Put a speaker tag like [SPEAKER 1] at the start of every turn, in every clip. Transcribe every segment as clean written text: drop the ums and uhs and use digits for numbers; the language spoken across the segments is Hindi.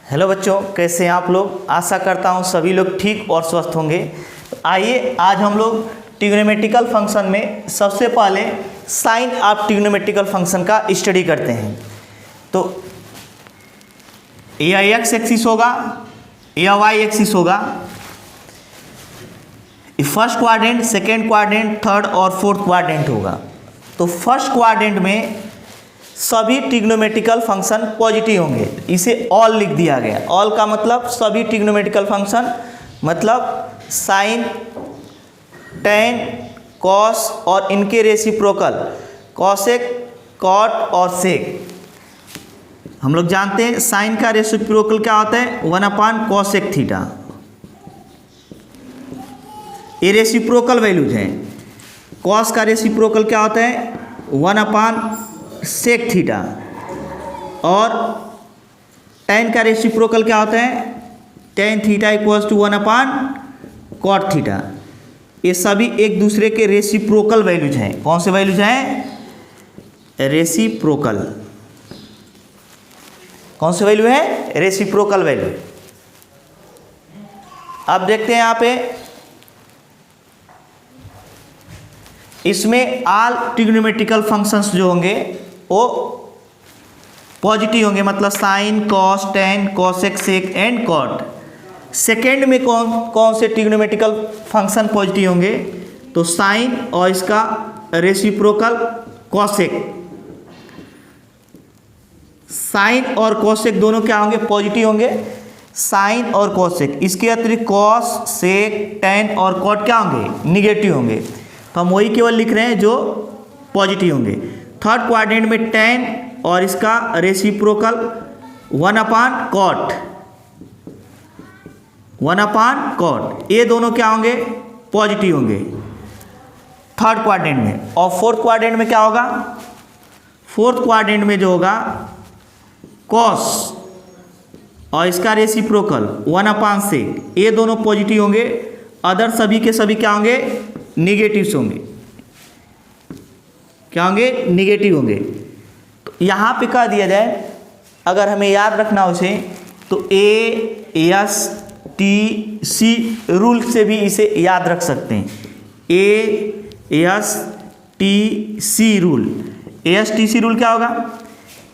[SPEAKER 1] हेलो बच्चों, कैसे हैं आप लोग। आशा करता हूं सभी लोग ठीक और स्वस्थ होंगे। आइए आज हम लोग ट्रिग्नोमेट्रिकल फंक्शन में सबसे पहले साइन ऑफ ट्रिग्नोमेट्रिकल फंक्शन का स्टडी करते हैं। तो या एक्स एक्सिस होगा या वाई एक्सिस होगा, first quadrant, second quadrant, third और फोर्थ क्वाड्रेंट होगा। तो फर्स्ट क्वाड्रेंट में सभी ट्रिग्नोमेट्रिकल फंक्शन पॉजिटिव होंगे, इसे ऑल लिख दिया गया। ऑल का मतलब सभी ट्रिग्नोमेट्रिकल फंक्शन, मतलब साइन, टेन, कॉस और इनके रेसिप्रोकल कॉसेक, कॉट और सेक। हम लोग जानते हैं साइन का रेसिप्रोकल क्या होता है, 1/cosec थीटा। ये रेसिप्रोकल वैल्यूज हैं। कॉस का रेसिप्रोकल क्या होता है, 1/sec थीटा। और टेन का रेसिप्रोकल क्या होता है, tan theta equals to 1/cot theta. ये सभी एक दूसरे के रेसिप्रोकल वैल्यूज हैं। कौन से वैल्यूज हैं, रेसिप्रोकल। कौन से वैल्यू है, रेसिप्रोकल वैल्यू। अब देखते हैं यहाँ पे, इसमें ऑल ट्रिग्नोमेट्रिकल फंक्शंस जो होंगे वो पॉजिटिव होंगे, मतलब sine, cos, tan, cosec, sec and cot. Second में कौन से ट्रिग्नोमेट्रिकल फंक्शन पॉजिटिव होंगे, तो साइन और इसका रेसिप्रोकल कॉसेक। साइन और कॉसेक दोनों क्या होंगे, पॉजिटिव होंगे, साइन और कॉसेक। इसके अतिरिक्त कॉस, सेक, टेन और कॉट क्या होंगे, निगेटिव होंगे। तो हम वही केवल लिख रहे हैं जो पॉजिटिव होंगे। थर्ड क्वाड्रेंट में टेन और इसका रेसिप्रोकल 1/cot, 1/cot, ये दोनों क्या होंगे, पॉजिटिव होंगे थर्ड क्वाड्रेंट में। और फोर्थ क्वाड्रेंट में क्या होगा, फोर्थ क्वाड्रेंट में जो होगा कॉस और इसका रेसिप्रोकल 1/sec, ये दोनों पॉजिटिव होंगे। अदर सभी के सभी क्या होंगे, निगेटिव्स होंगे। क्या होंगे, निगेटिव होंगे। तो यहाँ पे कह दिया जाए, अगर हमें याद रखना हो इसे, तो ASTC रूल से भी इसे याद रख सकते हैं। ASTC rule. ASTC रूल क्या होगा,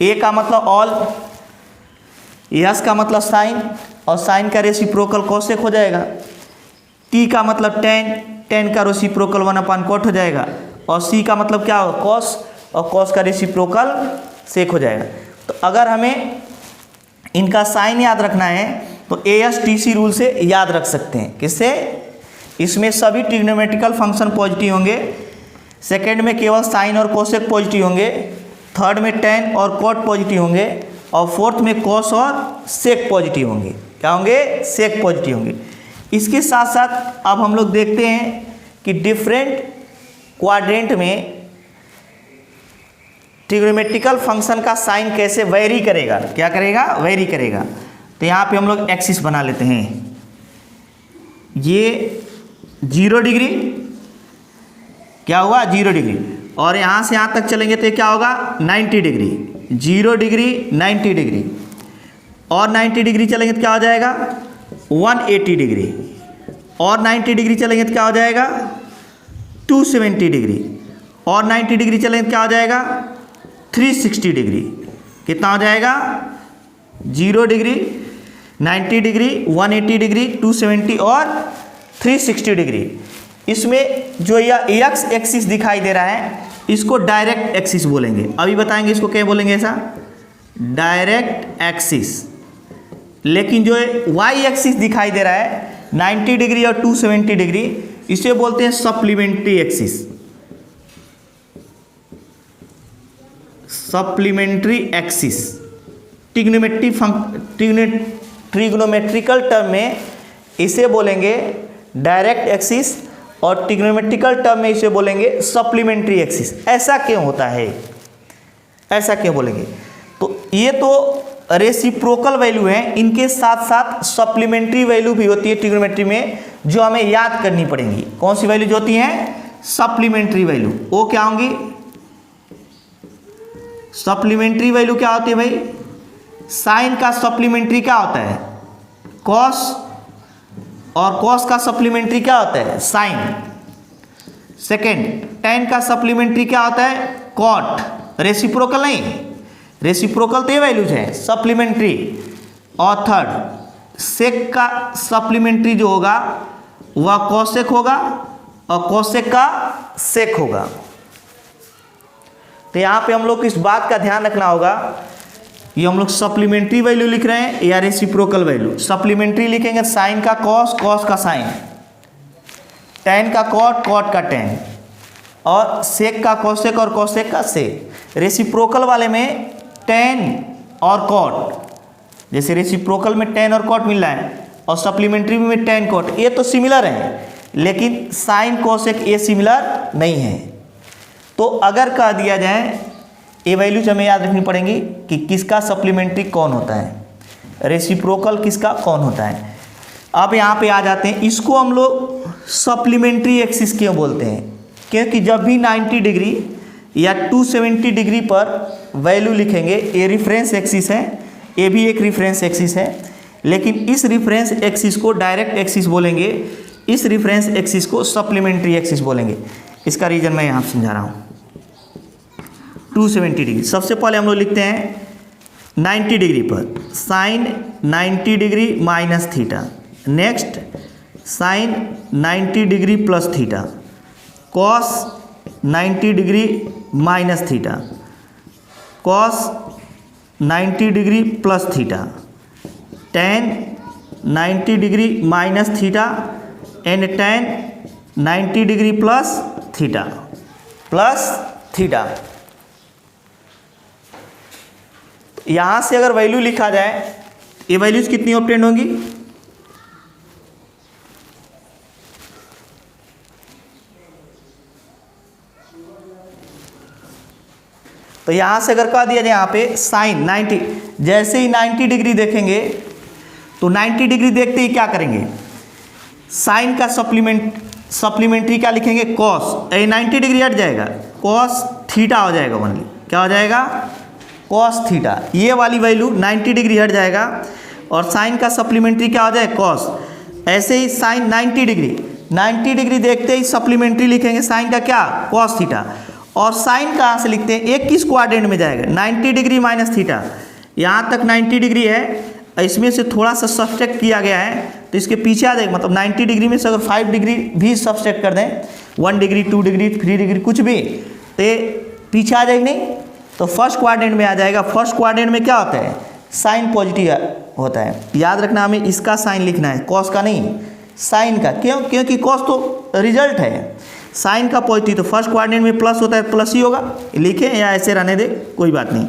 [SPEAKER 1] A का मतलब ऑल, S का मतलब साइन और साइन का रेसिप्रोकल कॉसेक हो जाएगा। T का मतलब टेन, टेन का रेसिप्रोकल 1/cot हो जाएगा। और C का मतलब क्या होगा, कॉस, और कॉस का रेसिप्रोकल सेक हो जाएगा। तो अगर हमें इनका साइन याद रखना है तो ASTC रूल से याद रख सकते हैं। किससे, इसमें सभी ट्रिग्नोमेट्रिकल फंक्शन पॉजिटिव होंगे। सेकेंड में केवल साइन और कोसेक पॉजिटिव होंगे। थर्ड में टेन और कॉट पॉजिटिव होंगे। और फोर्थ में कॉस और सेक पॉजिटिव होंगे। क्या होंगे, सेक पॉजिटिव होंगे। इसके साथ साथ अब हम लोग देखते हैं कि डिफरेंट क्वाड्रेंट में ट्रिग्नोमेट्रिकल फंक्शन का साइन कैसे वेरी करेगा, क्या करेगा, वेरी करेगा। तो यहाँ पे हम लोग एक्सिस बना लेते हैं। ये 0 डिग्री, क्या हुआ, 0 डिग्री। और यहाँ से यहाँ तक चलेंगे तो क्या होगा, 90 डिग्री। 0 डिग्री, 90 डिग्री, और 90 डिग्री चलेंगे तो क्या हो जाएगा, 180 डिग्री। और 90 डिग्री चलेंगे तो क्या हो जाएगा, 270 डिग्री। और 90 डिग्री चलेंगे तो क्या हो जाएगा, 360 डिग्री। कितना हो जाएगा, 0 डिग्री, 90 डिग्री, 180 डिग्री, 270 और 360 डिग्री। इसमें जो यह एक्स एक्सिस दिखाई दे रहा है इसको डायरेक्ट एक्सिस बोलेंगे। अभी बताएंगे इसको क्या बोलेंगे, ऐसा डायरेक्ट एक्सिस। लेकिन जो वाई एक्सिस दिखाई दे रहा है 90 डिग्री और 270 डिग्री, इसे बोलते हैं supplementary axis. Supplementary axis trigonometrical term में इसे बोलेंगे डायरेक्ट एक्सिस, और ट्रिग्नोमेट्रिकल टर्म में इसे बोलेंगे सप्लीमेंट्री एक्सिस। ऐसा क्यों होता है, ऐसा क्यों बोलेंगे, तो ये तो रेसिप्रोकल वैल्यू है, इनके साथ साथ सप्लीमेंट्री वैल्यू भी होती है ट्रिग्नोमेट्री में, जो हमें याद करनी पड़ेंगी। कौन सी वैल्यू जो होती हैं, सप्लीमेंट्री वैल्यू। वो क्या होंगी, सप्लीमेंट्री वैल्यू क्या होती है भाई, साइन का सप्लीमेंट्री क्या होता है? कॉस, और कॉस का सप्लीमेंट्री क्या होता है? साइन। सेकेंड, टेन का सप्लीमेंट्री क्या होता है? कॉट। रेसिप्रोकल नहीं, रेसिप्रोकल तो ये वैल्यूज है, सप्लीमेंट्री। और थर्ड, सेक का सप्लीमेंट्री जो होगा वह कॉसेक होगा और कॉसेक का सेक होगा। तो यहाँ पे हम लोग को इस बात का ध्यान रखना होगा, ये हम लोग सप्लीमेंट्री वैल्यू लिख रहे हैं या रेसिप्रोकल वैल्यू। सप्लीमेंट्री लिखेंगे साइन का कॉस, कॉस का साइन, टेन का कॉट, कॉट का टेन, और सेक का कॉसेक और कॉसेक का सेक। रेसिप्रोकल वाले में टेन और कॉट, जैसे रेसिप्रोकल में टेन और कॉट मिल रहा है और सप्लीमेंट्री में टेन कॉट, ये तो सिमिलर है, लेकिन साइन कॉसेक ये सिमिलर नहीं है। तो अगर कह दिया जाए, ये वैल्यूज हमें याद रखनी पड़ेंगी कि किसका सप्लीमेंट्री कौन होता है, रेसिप्रोकल किसका कौन होता है। अब यहाँ पे आ जाते हैं, इसको हम लोग सप्लीमेंट्री एक्सिस क्यों बोलते हैं? क्योंकि जब भी 90 डिग्री या 270 डिग्री पर वैल्यू लिखेंगे, ये रिफरेंस एक्सिस है, ये भी एक रिफरेंस एक्सिस है, लेकिन इस रिफरेंस एक्सिस को डायरेक्ट एक्सिस बोलेंगे, इस रिफरेंस एक्सिस को सप्लीमेंट्री एक्सिस बोलेंगे। इसका रीजन मैं यहाँ समझा रहा हूँ। 270 डिग्री, सबसे पहले हम लोग लिखते हैं 90 डिग्री पर sine 90 degree minus theta, next sine 90 degree plus theta, cos 90 degree minus theta, cos 90 degree plus theta, tan 90 degree minus theta and tan 90 degree plus theta, plus theta. यहाँ से अगर वैल्यू लिखा जाए, ये वैल्यूज कितनी ऑब्टेन होंगी? तो यहाँ से अगर कह दिया जाए यहाँ पे साइन 90, जैसे ही 90 डिग्री देखेंगे तो 90 डिग्री देखते ही क्या करेंगे? साइन का सप्लीमेंट्री क्या लिखेंगे? कॉस। ये 90 डिग्री हट जाएगा, कॉस थीटा हो जाएगा ओनली। क्या हो जाएगा? Cos theta. ये वाली वैल्यू 90 डिग्री हट जाएगा और साइन का सप्लीमेंट्री क्या हो जाएगा? कॉस। ऐसे ही साइन 90 डिग्री देखते ही सप्लीमेंट्री लिखेंगे साइन का क्या? Cos theta. और साइन कहाँ से लिखते हैं? एक किस क्वाड्रेंट में जाएगा? 90 डिग्री माइनस थीटा। यहाँ तक 90 डिग्री है, इसमें से थोड़ा सा सब्सट्रैक्ट किया गया है तो इसके पीछे आ जाएगा। मतलब 90 डिग्री में से अगर 5 डिग्री भी सब्सट्रैक्ट कर दें, 1 डिग्री 2 डिग्री 3 डिग्री कुछ भी, तो पीछे आ जाएगी नहीं, तो फर्स्ट क्वाड्रेंट में आ जाएगा। फर्स्ट क्वाड्रेंट में क्या होता है? साइन पॉजिटिव होता है। याद रखना, हमें इसका साइन लिखना है, कॉस का नहीं, साइन का। क्यों? क्योंकि कॉस तो रिजल्ट है, साइन का पॉजिटिव, तो फर्स्ट क्वाड्रेंट में प्लस होता है, प्लस ही होगा। लिखें या ऐसे रहने दे, कोई बात नहीं।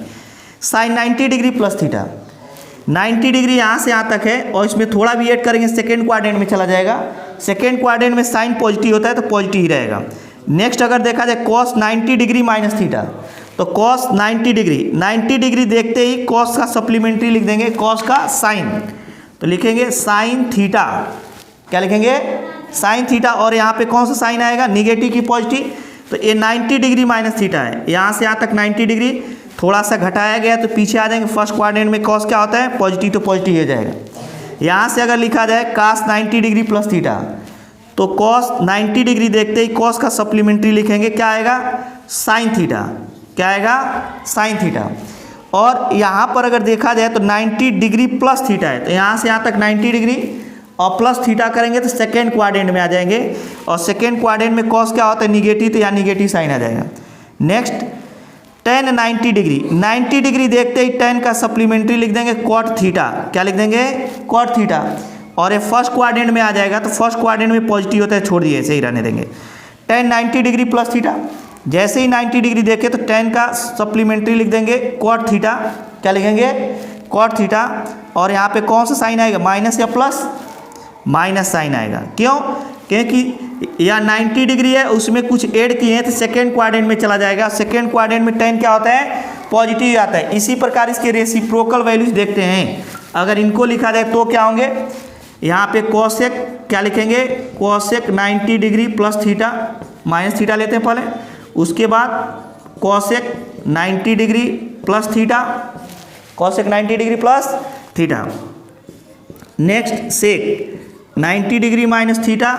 [SPEAKER 1] Sine 90 degree plus theta, 90 degree यहाँ से यहाँ तक है और इसमें थोड़ा भी ऐड करेंगे सेकेंड क्वाड्रेंट में चला जाएगा। सेकेंड क्वाड्रेंट में साइन पॉजिटिव होता है तो पॉजिटिव ही रहेगा। नेक्स्ट अगर देखा जाए कॉस 90 डिग्री माइनस थीटा, तो कॉस 90 डिग्री देखते ही कॉस का सप्लीमेंट्री लिख देंगे, कॉस का साइन, तो लिखेंगे साइन थीटा। क्या लिखेंगे? Sine theta. और यहाँ पे कौन सा साइन आएगा? निगेटिव की पॉजिटिव। तो ये 90 डिग्री माइनस थीटा है, यहाँ से यहाँ तक 90 डिग्री थोड़ा सा घटाया गया तो पीछे आ जाएंगे। फर्स्ट क्वाड्रेंट में कॉस क्या होता है? पॉजिटिव, तो पॉजिटिव हो जाएगा। यहाँ से अगर लिखा जाए कास 90 डिग्री प्लस थीटा, तो कॉस 90 डिग्री देखते ही कॉस का सप्लीमेंट्री लिखेंगे, क्या आएगा? Sine theta. क्या आएगा? Sine theta. और यहाँ पर अगर देखा जाए तो 90 डिग्री प्लस थीटा है, तो यहाँ से यहाँ तक 90 डिग्री और प्लस थीटा करेंगे तो सेकेंड क्वाड्रेंट में आ जाएंगे। और सेकेंड क्वाड्रेंट में कॉस क्या होता है? निगेटिव, तो यहाँ निगेटिव साइन आ जाएगा। नेक्स्ट टेन 90 डिग्री देखते ही टेन का सप्लीमेंट्री लिख देंगे कॉट थीटा। क्या लिख देंगे? Cot theta. और ये फर्स्ट क्वाड्रेंट में आ जाएगा, तो फर्स्ट क्वाड्रेंट में पॉजिटिव होता है, छोड़ दिए, ऐसे ही रहने देंगे। टेन 90 डिग्री प्लस थीटा, जैसे ही 90 डिग्री देखे तो टेन का सप्लीमेंट्री लिख देंगे कॉट थीटा। क्या लिखेंगे? Cot theta. और यहाँ पे कौन सा साइन आएगा? माइनस या प्लस? माइनस साइन आएगा। क्यों? क्योंकि या 90 डिग्री है, उसमें कुछ ऐड किए हैं तो सेकेंड क्वाड्रेंट में चला जाएगा। सेकेंड क्वाड्रेंट में टेन क्या होता है? पॉजिटिव आता है। इसी प्रकार इसके रेसिप्रोकल वैल्यूज देखते हैं। अगर इनको लिखा जाए तो क्या होंगे? यहाँ पे कोसेक क्या लिखेंगे? Cosec 90 degree plus theta, minus theta लेते हैं पहले, उसके बाद cosec 90 degree plus theta, cosec 90 degree plus theta. Next sec 90 degree minus theta,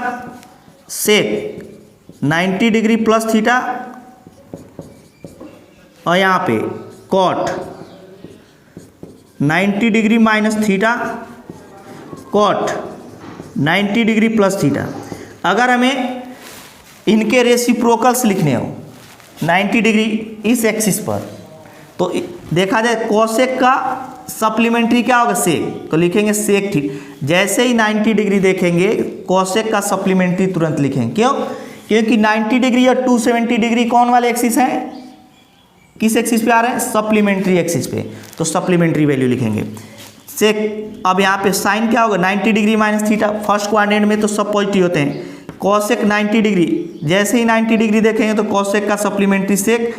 [SPEAKER 1] sec 90 degree plus theta, और यहाँ पे cot 90 degree minus theta, cot 90 degree plus theta. अगर हमें इनके रेसिप्रोकल्स लिखने हो 90 डिग्री इस एक्सिस पर, तो देखा जाए कोसेक का सप्लीमेंट्री क्या होगा, सेक, तो लिखेंगे सेक थीटा। जैसे ही 90 डिग्री देखेंगे कोसेक का सप्लीमेंट्री तुरंत लिखेंगे। क्यों? क्योंकि 90 डिग्री और 270 डिग्री कौन वाले एक्सिस हैं, किस एक्सिस पे आ रहे हैं, सप्लीमेंट्री एक्सिस पे, तो सप्लीमेंट्री वैल्यू लिखेंगे सेक। अब यहाँ पे साइन क्या होगा, 90 degree minus theta, first quadrant में तो सब पॉजिटिव होते हैं। कोसेक 90 डिग्री, जैसे ही 90 डिग्री देखेंगे तो कोसेक का सप्लीमेंट्री सेक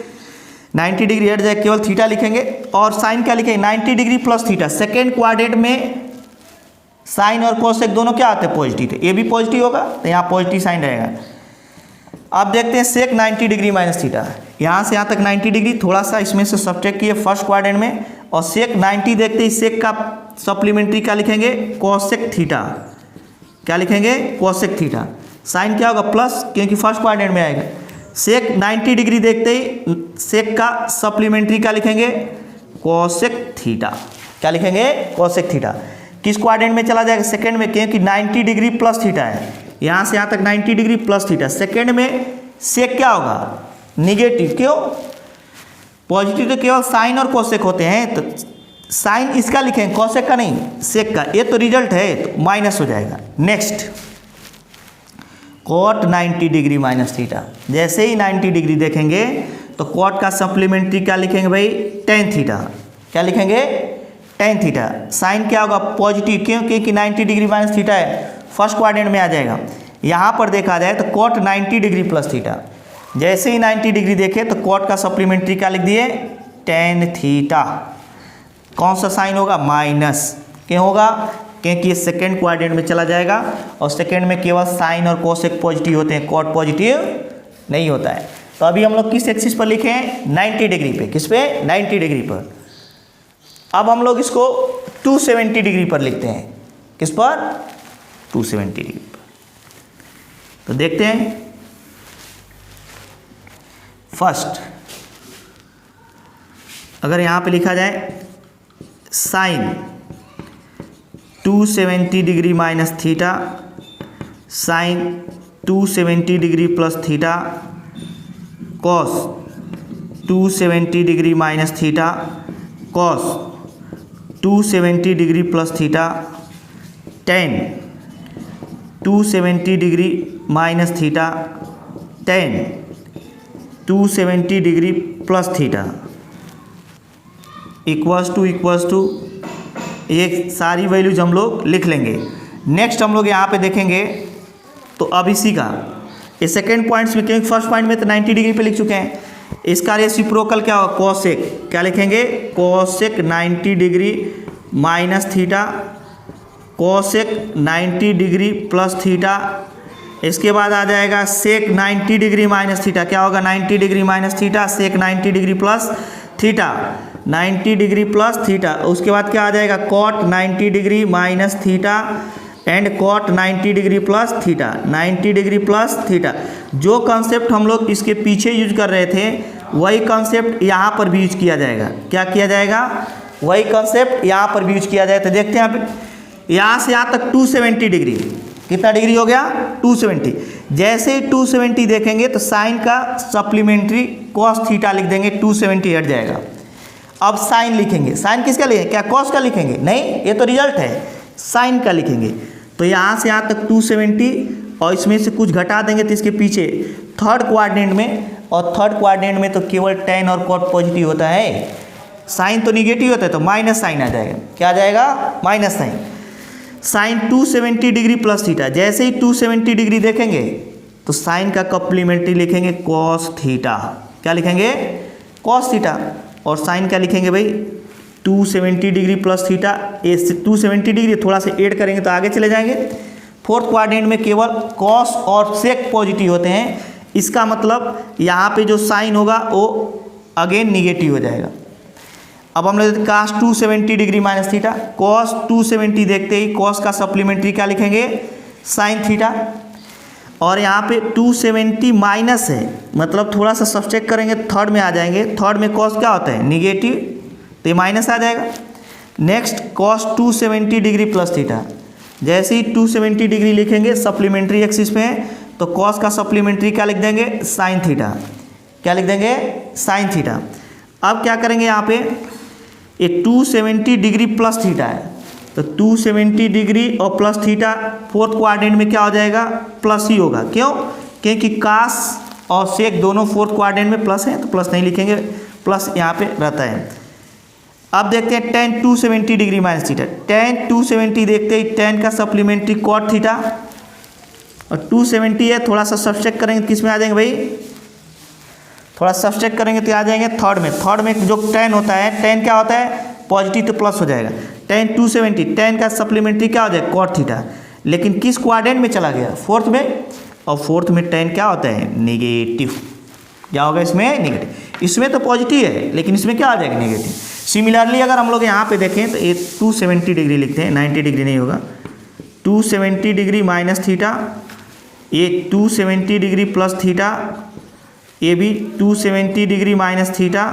[SPEAKER 1] 90 डिग्री हट जाए, केवल थीटा लिखेंगे। और साइन क्या लिखेंगे, 90 degree plus theta. Second quadrant में साइन और कोसेक दोनों क्या आते हैं, पॉजिटिव, तो ये भी पॉजिटिव होगा, तो यहाँ पॉजिटिव साइन रहेगा। अब देखते हैं सेक 90 डिग्री माइनस थीटा, यहाँ से यहाँ तक 90 डिग्री, थोड़ा सा इसमें से सब्ट्रैक्ट किए फर्स्ट क्वाड्रेंट में, और सेक 90 देखते ही सेक का सप्लीमेंट्री क्या लिखेंगे, कोसेक थीटा। क्या लिखेंगे, कोसेक थीटा। साइन क्या होगा, प्लस, क्योंकि फर्स्ट क्वाड्रेंट में आएगा। सेक 90 डिग्री देखते ही सेक का सप्लीमेंट्री क्या लिखेंगे, कोसेक थीटा। क्या लिखेंगे, कोसेक थीटा। किस क्वाड्रेंट में चला जाएगा, सेकंड में, क्योंकि 90 डिग्री प्लस थीटा है, यहाँ से यहाँ तक 90 डिग्री प्लस थीटा। सेकंड में सेक क्या होगा, निगेटिव। क्यों, पॉजिटिव तो केवल साइन और कोसेक होते हैं, तो साइन इसका लिखेंगे, कोसेक का नहीं, सेक का। ये तो रिजल्ट है, तो माइनस हो जाएगा। Next cot 90 degree minus theta, जैसे ही 90 डिग्री देखेंगे तो कॉट का सप्लीमेंट्री क्या लिखेंगे भाई, टेन थीटा। क्या लिखेंगे, टेन थीटा। साइन क्या होगा, पॉजिटिव। क्यों, क्योंकि 90 डिग्री माइनस थीटा है, फर्स्ट क्वाड्रेंट में आ जाएगा। यहाँ पर देखा जाए तो कॉट 90 डिग्री प्लस थीटा, जैसे ही 90 डिग्री देखे तो कॉट का सप्लीमेंट्री क्या लिख दिए, टेन थीटा। कौन सा साइन होगा, माइनस। क्यों होगा, क्योंकि ये सेकेंड क्वाड्रेंट में चला जाएगा, और सेकेंड में केवल साइन और कोसेक पॉजिटिव होते हैं, कॉट पॉजिटिव नहीं होता है। तो अभी हम लोग किस एक्सिस पर लिखे हैं, 90 डिग्री पे। किस पे, 90 डिग्री पर। अब हम लोग इसको 270 डिग्री पर लिखते हैं। किस पर, 270 डिग्री पर। तो देखते हैं, फर्स्ट अगर यहाँ पे लिखा जाए sine 270 degree minus theta, sine 270 degree plus theta, cos 270 degree minus theta, cos 270 degree plus theta, tan 270 degree minus theta, tan 270 degree plus theta, equals to ये सारी वैल्यूज हम लोग लिख लेंगे। नेक्स्ट हम लोग यहाँ पे देखेंगे, तो अब इसी का ये सेकेंड पॉइंट्स में, क्योंकि फर्स्ट पॉइंट में तो 90 डिग्री पे लिख चुके हैं, इसका रेसिप्रोकल क्या होगा, कोसेक। क्या लिखेंगे, cosec 90 degree minus theta, cosec 90 degree plus theta. इसके बाद आ जाएगा सेक 90 डिग्री माइनस थीटा। क्या होगा, 90 degree minus theta, sec 90 degree plus theta, 90 degree plus theta. उसके बाद क्या आ जाएगा, cot 90 degree minus theta and cot 90 degree plus theta, 90 degree plus theta. जो कॉन्सेप्ट हम लोग इसके पीछे यूज कर रहे थे, वही कॉन्सेप्ट यहाँ पर भी यूज किया जाएगा। क्या किया जाएगा, वही कॉन्सेप्ट यहाँ पर भी यूज किया जाए। तो देखते हैं यहाँ से यहाँ तक 270 डिग्री, कितना डिग्री हो गया, 270। जैसे ही 270 देखेंगे तो साइन का सप्लीमेंट्री कॉस थीटा लिख देंगे, 270 हट जाएगा। अब साइन लिखेंगे, साइन किसका लिखेंगे, क्या कॉस का लिखेंगे, नहीं, ये तो रिजल्ट है, साइन का लिखेंगे। तो यहाँ से यहाँ तक 270, और इसमें से कुछ घटा देंगे तो इसके पीछे थर्ड क्वाड्रेंट में, और थर्ड क्वाड्रेंट में तो केवल टेन और कॉट पॉजिटिव होता है, साइन तो निगेटिव होता है, तो माइनस साइन आ जाएगा। क्या आ जाएगा, minus sine. Sine 270 degree plus theta, जैसे ही 270 डिग्री देखेंगे तो साइन का कॉम्प्लीमेंट्री लिखेंगे कॉस थीटा। क्या लिखेंगे, कॉस थीटा। और साइन क्या लिखेंगे भाई, 270 डिग्री प्लस थीटा। ये 270 डिग्री थोड़ा सा ऐड करेंगे तो आगे चले जाएंगे। फोर्थ क्वाड्रेंट में केवल कॉस और सेक पॉजिटिव होते हैं, इसका मतलब यहाँ पे जो साइन होगा वो अगेन निगेटिव हो जाएगा। अब हम लेते cos 270 degree minus theta. cos 270 देखते ही cos का सप्लीमेंट्री क्या लिखेंगे, साइन थीटा। और यहाँ पे 270 माइनस है, मतलब थोड़ा सा सब्सट्रैक्ट करेंगे थर्ड में आ जाएंगे। थर्ड में cos क्या होता है, निगेटिव, तो ये माइनस आ जाएगा। Next cos 270 degree plus theta. जैसे ही 270 डिग्री लिखेंगे सप्लीमेंट्री एक्सिस में है, तो cos का सप्लीमेंट्री क्या लिख देंगे, साइन थीटा। क्या लिख देंगे, साइन थीटा। अब क्या करेंगे, यहाँ पे ये 270 डिग्री प्लस थीटा है, तो 270 डिग्री और प्लस थीटा फोर्थ क्वाड्रेंट में क्या हो जाएगा, प्लस ही होगा। क्यों, क्योंकि कास और सेक दोनों फोर्थ क्वाड्रेंट में प्लस है, तो प्लस नहीं लिखेंगे, प्लस यहाँ पे रहता है। अब देखते हैं tan 270 degree minus theta. tan 270 देखते ही tan का सप्लीमेंट्री cot थीटा, और 270 है, थोड़ा सा सब्सट्रैक्ट करेंगे, किस में आ जाएंगे भाई, थोड़ा सब्सट्रैक्ट करेंगे तो आ जाएंगे थर्ड में। थर्ड में जो tan होता है, tan क्या होता है, पॉजिटिव, तो प्लस हो जाएगा। tan 270, tan का सप्लीमेंट्री क्या हो जाएगा, cot थीटा। लेकिन किस क्वाड्रेंट में चला गया, फोर्थ में, और फोर्थ में tan क्या होता है, नेगेटिव। क्या होगा इसमें, नेगेटिव। इसमें तो पॉजिटिव है, लेकिन इसमें क्या आ जाएगा, नेगेटिव। सिमिलरली अगर हम लोग यहाँ पे देखें तो ये 270 डिग्री लिखते हैं, 90 डिग्री नहीं होगा। 270 डिग्री माइनस थीटा, ये 270 डिग्री प्लस थीटा, ये भी 270 degree minus theta,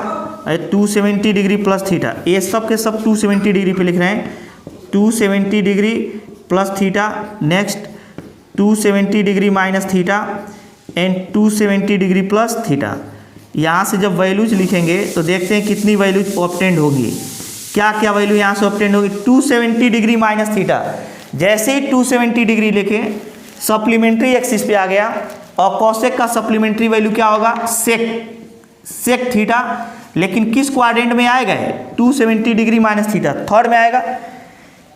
[SPEAKER 1] 270 degree plus theta, ये सब के सब 270 डिग्री पे लिख रहे हैं। 270 degree plus theta, next 270 degree minus theta and 270 degree plus theta. यहाँ से जब वैल्यूज लिखेंगे तो देखते हैं कितनी वैल्यूज ऑब्टेंड होगी, क्या क्या वैल्यू यहाँ से ऑब्टेंड होगी। 270 डिग्री माइनस थीटा, जैसे ही 270 डिग्री लेके सप्लीमेंट्री एक्सिस पे आ गया, और कॉसेक का सप्लीमेंट्री वैल्यू क्या होगा, सेक थीटा। लेकिन किस क्वाड्रेंट में आएगा, 270 डिग्री माइनस थीटा थर्ड में आएगा।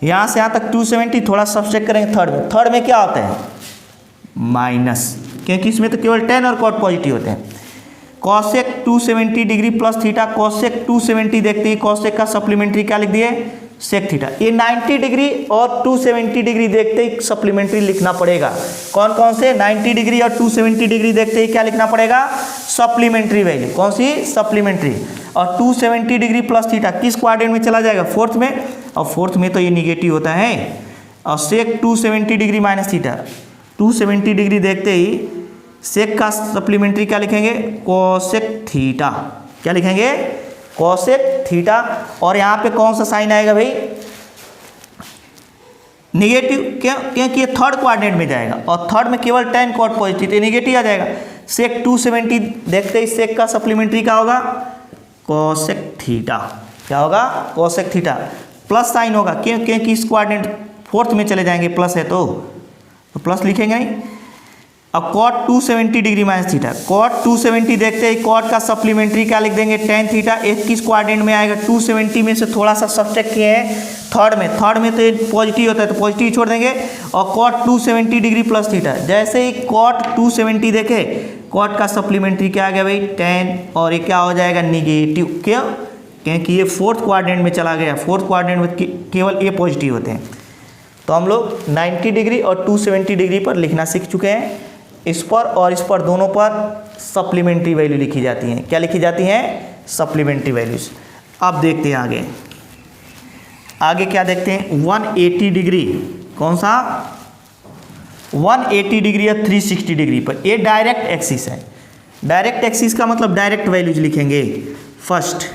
[SPEAKER 1] यहाँ से यहाँ तक 270, थोड़ा सब्सट्रैक्ट करेंगे थर्ड में। थर्ड में क्या होता है, माइनस, क्योंकि इसमें तो केवल tan और cot पॉजिटिव होते हैं। Cosec 270 degree plus theta, cosec 270 देखते ही कॉसेक का सप्लीमेंट्री क्या लिख दिए, सेक थीटा। ये 90 डिग्री और 270 डिग्री देखते ही सप्लीमेंट्री लिखना पड़ेगा। कौन कौन से, 90 डिग्री और 270 डिग्री देखते ही क्या लिखना पड़ेगा, सप्लीमेंट्री वैल्यू। कौन सी, सप्लीमेंट्री। और 270 डिग्री प्लस थीटा किस क्वाड्रेंट में चला जाएगा, फोर्थ में, और फोर्थ में तो ये निगेटिव होता है। और सेक 270 डिग्री माइनस थीटा, 270 डिग्री देखते ही सेक का सप्लीमेंट्री क्या लिखेंगे, कोसेक थीटा। क्या लिखेंगे, कोसेक थीटा। और यहाँ पे कौन सा साइन आएगा भाई, निगेटिव। क्यों, क्योंकि ये थर्ड क्वाड्रेंट में जाएगा, और थर्ड में केवल tan cot पॉजिटिव, तो निगेटिव आ जाएगा। सेक 270 देखते ही सेक का सप्लीमेंट्री क्या होगा, कोसेक थीटा। क्या होगा, कोसेक थीटा। प्लस साइन होगा, क्यों, क्योंकि इस क्वाड्रेंट फोर्थ में चले जाएंगे, प्लस है तो प्लस लिखेंगे नहीं। अब cot 270 degree minus theta, cot 270 देखते ही cot का सप्लीमेंट्री क्या लिख देंगे, tan थीटा। एक किस क्वाड्रेंट में आएगा, 270 में से थोड़ा सा सब्सट्रैक्ट किए हैं थर्ड में। थर्ड में तो ये पॉजिटिव होता है, तो पॉजिटिव छोड़ देंगे। और cot 270 डिग्री प्लस थीटा, जैसे ही cot 270 देखे, cot का सप्लीमेंट्री क्या आ गया भाई, tan, और ये क्या हो जाएगा, निगेटिव। क्यों, क्योंकि ये फोर्थ क्वाड्रेंट में चला गया। फोर्थ क्वाड्रेंट में केवल ये पॉजिटिव होते हैं। तो हम लोग 90 डिग्री और 270 डिग्री पर लिखना सीख चुके हैं। इस पर और इस पर दोनों पर सप्लीमेंट्री वैल्यू लिखी जाती हैं। क्या लिखी जाती हैं, सप्लीमेंट्री वैल्यूज। अब देखते हैं आगे, आगे क्या देखते हैं, 180 डिग्री, कौन सा, 180 डिग्री या 360 डिग्री पर, ये डायरेक्ट एक्सिस है। डायरेक्ट एक्सिस का मतलब डायरेक्ट वैल्यूज लिखेंगे। First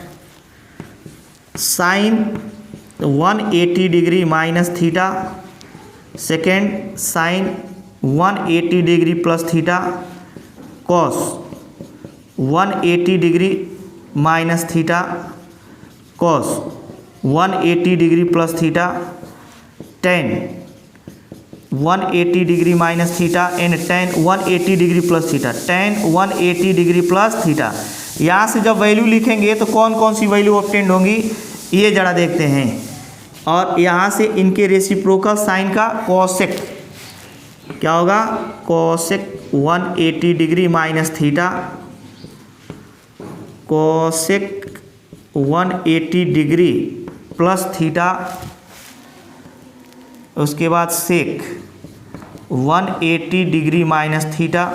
[SPEAKER 1] sine 180 degree minus theta, second sine 180 degree plus theta, cos 180 degree minus theta, cos 180 degree plus theta, tan 180 degree minus theta and tan 180 degree plus theta, tan 180 degree plus theta. यहाँ से जब वैल्यू लिखेंगे तो कौन कौन सी वैल्यू ऑब्टेंड होंगी, ये जरा देखते हैं। और यहाँ से इनके रेसिप्रोकल साइन का कोसेक क्या होगा, cosec 180 degree minus theta, cosec 180 degree plus theta, उसके बाद sec 180 degree minus theta,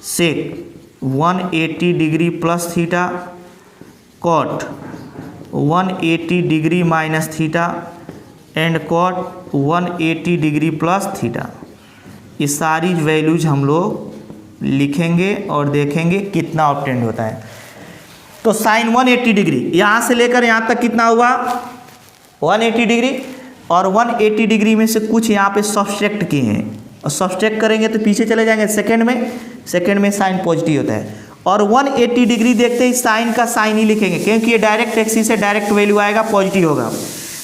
[SPEAKER 1] sec 180 degree plus theta, cot 180 degree minus theta and cot 180 degree plus theta. ये सारी वैल्यूज हम लोग लिखेंगे और देखेंगे कितना ऑब्टेंड होता है। तो साइन 180 डिग्री यहाँ से लेकर यहाँ तक कितना हुआ 180 डिग्री, और 180 डिग्री में से कुछ यहाँ पे सब्सट्रैक्ट किए हैं, और सब्सट्रैक्ट करेंगे तो पीछे चले जाएंगे सेकंड में साइन पॉजिटिव होता है। और 180 डिग्री देखते ही साइन का साइन ही लिखेंगे, क्योंकि ये डायरेक्ट एक्सिस से डायरेक्ट वैल्यू आएगा, पॉजिटिव होगा।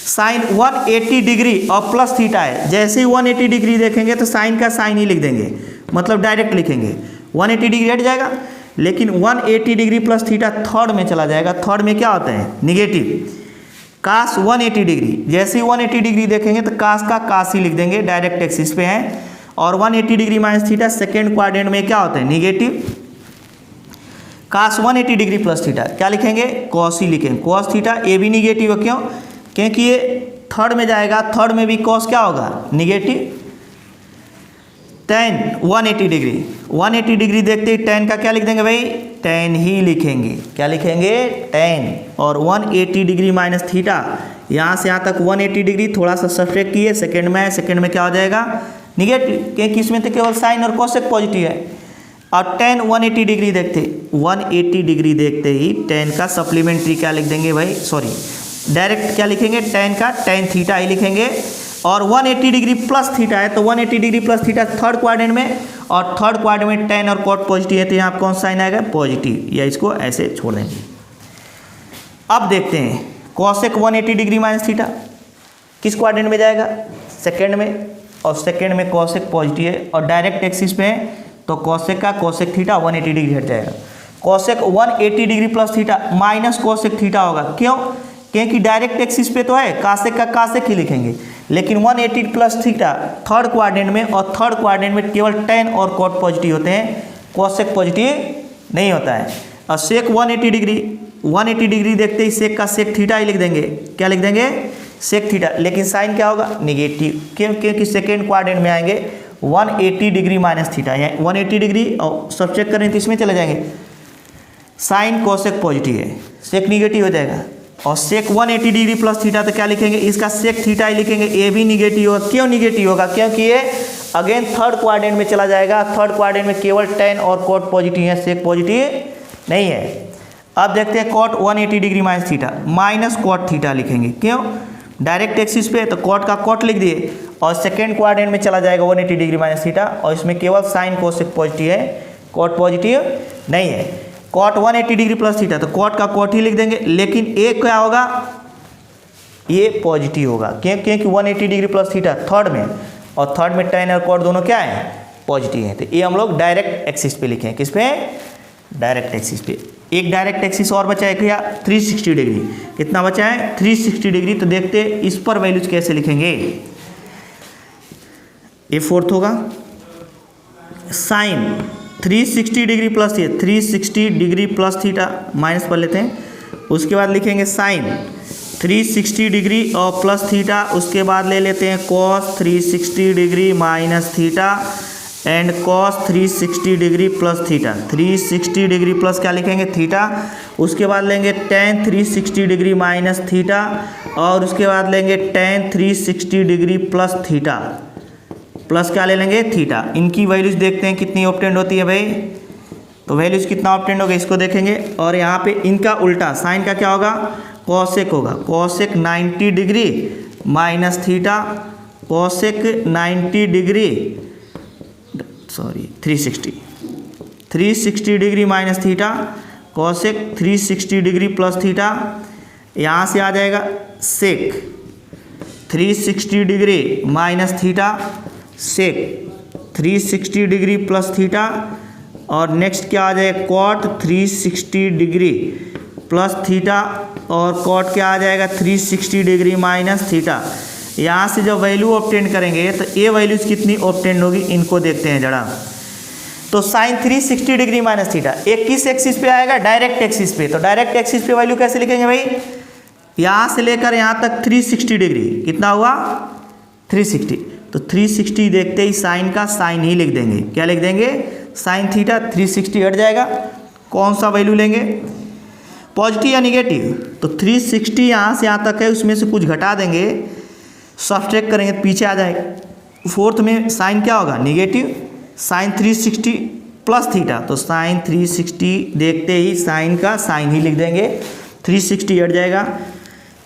[SPEAKER 1] साइन 180 डिग्री और प्लस थीटा है, जैसे ही 180 डिग्री देखेंगे तो साइन का साइन ही लिख देंगे, मतलब डायरेक्ट लिखेंगे। 180 डिग्री हट जाएगा, लेकिन 180 डिग्री प्लस थीटा थर्ड में चला जाएगा। थर्ड में क्या होता है निगेटिव। कास 180 डिग्री, जैसे ही 180 डिग्री देखेंगे तो कास का कास ही लिख देंगे, डायरेक्ट एक्सिस पे है। और 180 degree minus theta second quadrant में क्या होता है निगेटिव। कास 180 डिग्री प्लस थीटा क्या लिखेंगे कॉस ही लिखेंगे, कॉस थीटा। ये भी निगेटिव है, क्यों, क्योंकि ये थर्ड में जाएगा, थर्ड में भी कॉस क्या होगा निगेटिव। टेन 180 डिग्री, 180 डिग्री देखते ही टेन का क्या लिख देंगे भाई, टेन ही लिखेंगे। क्या लिखेंगे टेन। और 180 डिग्री माइनस थीटा, यहाँ से यहाँ तक 180 डिग्री, थोड़ा सा सब्ट्रैक्ट किए, सेकंड में है, सेकंड में क्या हो जाएगा निगेटिव, क्योंकि इसमें तो केवल साइन और कोसेक पॉजिटिव है। और टेन 180 डिग्री देखते 180 डिग्री देखते ही टेन का सप्लीमेंट्री क्या लिख देंगे भाई, सॉरी डायरेक्ट क्या लिखेंगे टेन का टेन थीटा ही लिखेंगे। और 180 डिग्री प्लस थीटा है, तो 180 degree plus theta third quadrant में, और थर्ड क्वाड्रेंट में टेन और कॉट पॉजिटिव है, तो यहाँ कौन साइन आएगा पॉजिटिव, या इसको ऐसे छोड़ देंगे। अब देखते हैं कॉसेक 180 डिग्री माइनस थीटा किस क्वाड्रेंट में जाएगा सेकेंड में, और सेकेंड में कॉसेक पॉजिटिव है और डायरेक्ट एक्सिस पे है, तो कॉसेक का कॉसेक थीटा 180 डिग्री हट जाएगा। Cosec 180 degree plus theta minus cosec theta होगा, क्यों, क्योंकि डायरेक्ट एक्सिस पे तो है, कासेक का कासेक ही लिखेंगे। लेकिन 180 प्लस थीटा थर्ड क्वाड्रेंट में, और थर्ड क्वाड्रेंट में केवल टेन और कॉट पॉजिटिव होते हैं, कॉसेक पॉजिटिव नहीं होता है। और सेक 180 डिग्री देखते ही सेक का सेक थीटा ही लिख देंगे, क्या लिख देंगे सेक थीटा। लेकिन साइन क्या होगा निगेटिव, क्यों, क्योंकि सेकेंड क्वाड्रेंट में आएंगे 180 डिग्री माइनस थीटा, यानी 180 डिग्री और सब चेक करें तो इसमें चले जाएंगे, साइन कोसेक पॉजिटिव है, सेक निगेटिव हो जाएगा। और सेक 180 डिग्री प्लस थीटा तो क्या लिखेंगे, इसका सेक थीटा ही लिखेंगे, ये भी निगेटिव होगा। क्यों निगेटिव होगा, क्योंकि ये अगेन थर्ड क्वाड्रेंट में चला जाएगा, थर्ड क्वाड्रेंट में केवल टेन और कॉट पॉजिटिव है, सेक पॉजिटिव नहीं है। अब देखते हैं cot 180 degree minus theta, minus cot theta लिखेंगे, क्यों, डायरेक्ट एक्सिस पे तो कॉट का कॉट लिख दिए, और सेकेंड क्वाड्रेंट में चला जाएगा 180 डिग्री माइनस थीटा, और इसमें केवल साइन कोसेक पॉजिटिव है, कॉट पॉजिटिव नहीं है। कॉट 180 डिग्री प्लस थीटा, तो कॉट का कॉट ही लिख देंगे, लेकिन एक क्या होगा ये पॉजिटिव होगा, क्योंकि 180 डिग्री प्लस थीटा थर्ड में, और थर्ड में टेन और कॉट दोनों क्या है पॉजिटिव है। तो ये हम लोग डायरेक्ट एक्सिस पे लिखे हैं, किस पे डायरेक्ट एक्सिस पे। एक डायरेक्ट एक्सिस और बचा है क्या 360 डिग्री, कितना बचा है 360 डिग्री। तो देखते इस पर वैल्यूज कैसे लिखेंगे। ये फोर्थ होगा, साइन 360 डिग्री प्लस ये 360 डिग्री प्लस थीटा माइनस पर लेते हैं, उसके बाद लिखेंगे साइन 360 डिग्री और प्लस थीटा, उसके बाद ले लेते हैं cos 360 degree minus theta and cos 360 degree plus theta. 360 degree plus क्या लिखेंगे थीटा, उसके बाद लेंगे टेन 360 डिग्री माइनस थीटा, और उसके बाद लेंगे ten 360 degree plus theta, plus क्या ले लेंगे थीटा। इनकी वैल्यूज देखते हैं कितनी ऑब्टेंड होती है भाई, तो वैल्यूज कितना ऑब्टेंड होगा इसको देखेंगे। और यहाँ पे इनका उल्टा साइन का क्या होगा कॉसेक होगा, cosec 90 degree minus theta, cosec 90 degree 360 degree minus theta, cosec 360 degree plus theta. यहाँ से आ जाएगा सेक 360 डिग्री माइनस थीटा, सेक 360 डिग्री प्लस थीटा, और नेक्स्ट क्या आ जाएगा कॉट 360 डिग्री प्लस थीटा, और कॉट क्या आ जाएगा 360 डिग्री माइनस थीटा। यहाँ से जब वैल्यू ऑब्टेंड करेंगे तो ये वैल्यूज कितनी ऑब्टेंड होगी इनको देखते हैं जरा। तो साइन 360 डिग्री माइनस थीटा एक किस एक्सिस पे आएगा डायरेक्ट एक्सिस पे, तो डायरेक्ट एक्सिस पे वैल्यू कैसे लिखेंगे भाई, यहाँ से लेकर यहाँ तक 360 डिग्री, कितना हुआ 360, तो 360 देखते ही साइन का साइन ही लिख देंगे, क्या लिख देंगे साइन थीटा 360 हट जाएगा। कौन सा वैल्यू लेंगे पॉजिटिव या निगेटिव, तो 360 यहाँ से यहाँ तक है, उसमें से कुछ घटा देंगे, सब्ट्रैक्ट करेंगे तो पीछे आ जाएगा। फोर्थ में साइन क्या होगा, निगेटिव, साइन 360 प्लस थीटा, तो साइन 360 देखते ही साइन का साइन ही लिख देंगे, 360 हट जाएगा।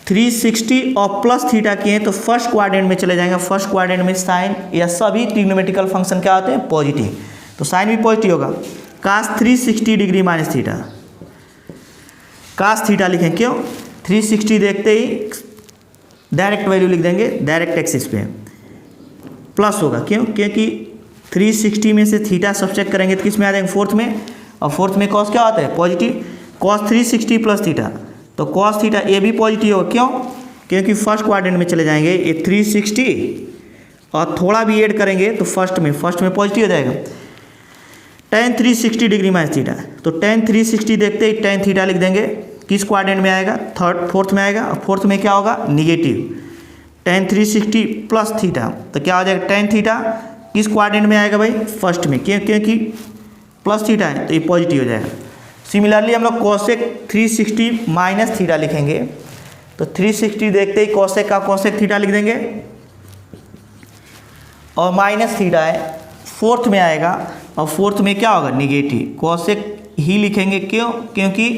[SPEAKER 1] 360 और प्लस थीटा किए तो फर्स्ट क्वाड्रेंट में चले जाएंगे, फर्स्ट क्वाड्रेंट में साइन या सभी ट्रिग्नोमेट्रिकल फंक्शन क्या होते हैं, पॉजिटिव, तो साइन भी पॉजिटिव होगा। Cos 360 degree minus theta, cos theta लिखें, क्यों, 360 देखते ही डायरेक्ट वैल्यू लिख देंगे, डायरेक्ट एक्सिस पे प्लस होगा, क्यों, क्योंकि 360 में से थीटा सब्ट्रैक्ट करेंगे तो किस में आ जाएंगे, फोर्थ में, और फोर्थ में कॉस क्या होता है, पॉजिटिव, कॉस 360 प्लस थीटा, तो कॉस थीटा ये भी पॉजिटिव होगा, क्यों, क्योंकि फर्स्ट क्वाड्रेंट में चले जाएंगे, ये 360 और थोड़ा भी ऐड करेंगे तो फर्स्ट में पॉजिटिव हो जाएगा। tan 360 डिग्री माइनस थीटा, तो tan 360 देखते ही tan थीटा लिख देंगे, किस क्वाड्रेंट में आएगा, फोर्थ में आएगा, और फोर्थ में क्या होगा, निगेटिव, tan 360 प्लस थीटा, तो क्या हो जाएगा, tan थीटा किस क्वाड्रेंट में आएगा भाई, फर्स्ट में, क्योंकि प्लस थीटा है तो ये पॉजिटिव हो जाएगा। सिमिलरली हम लोग कोसेक 360 माइनस थीटा लिखेंगे, तो 360 देखते ही कोसेक का कोसेक थीटा लिख देंगे, और माइनस थीटा है, फोर्थ में आएगा, और फोर्थ में क्या होगा, निगेटिव, कोसेक ही लिखेंगे, क्यों, क्योंकि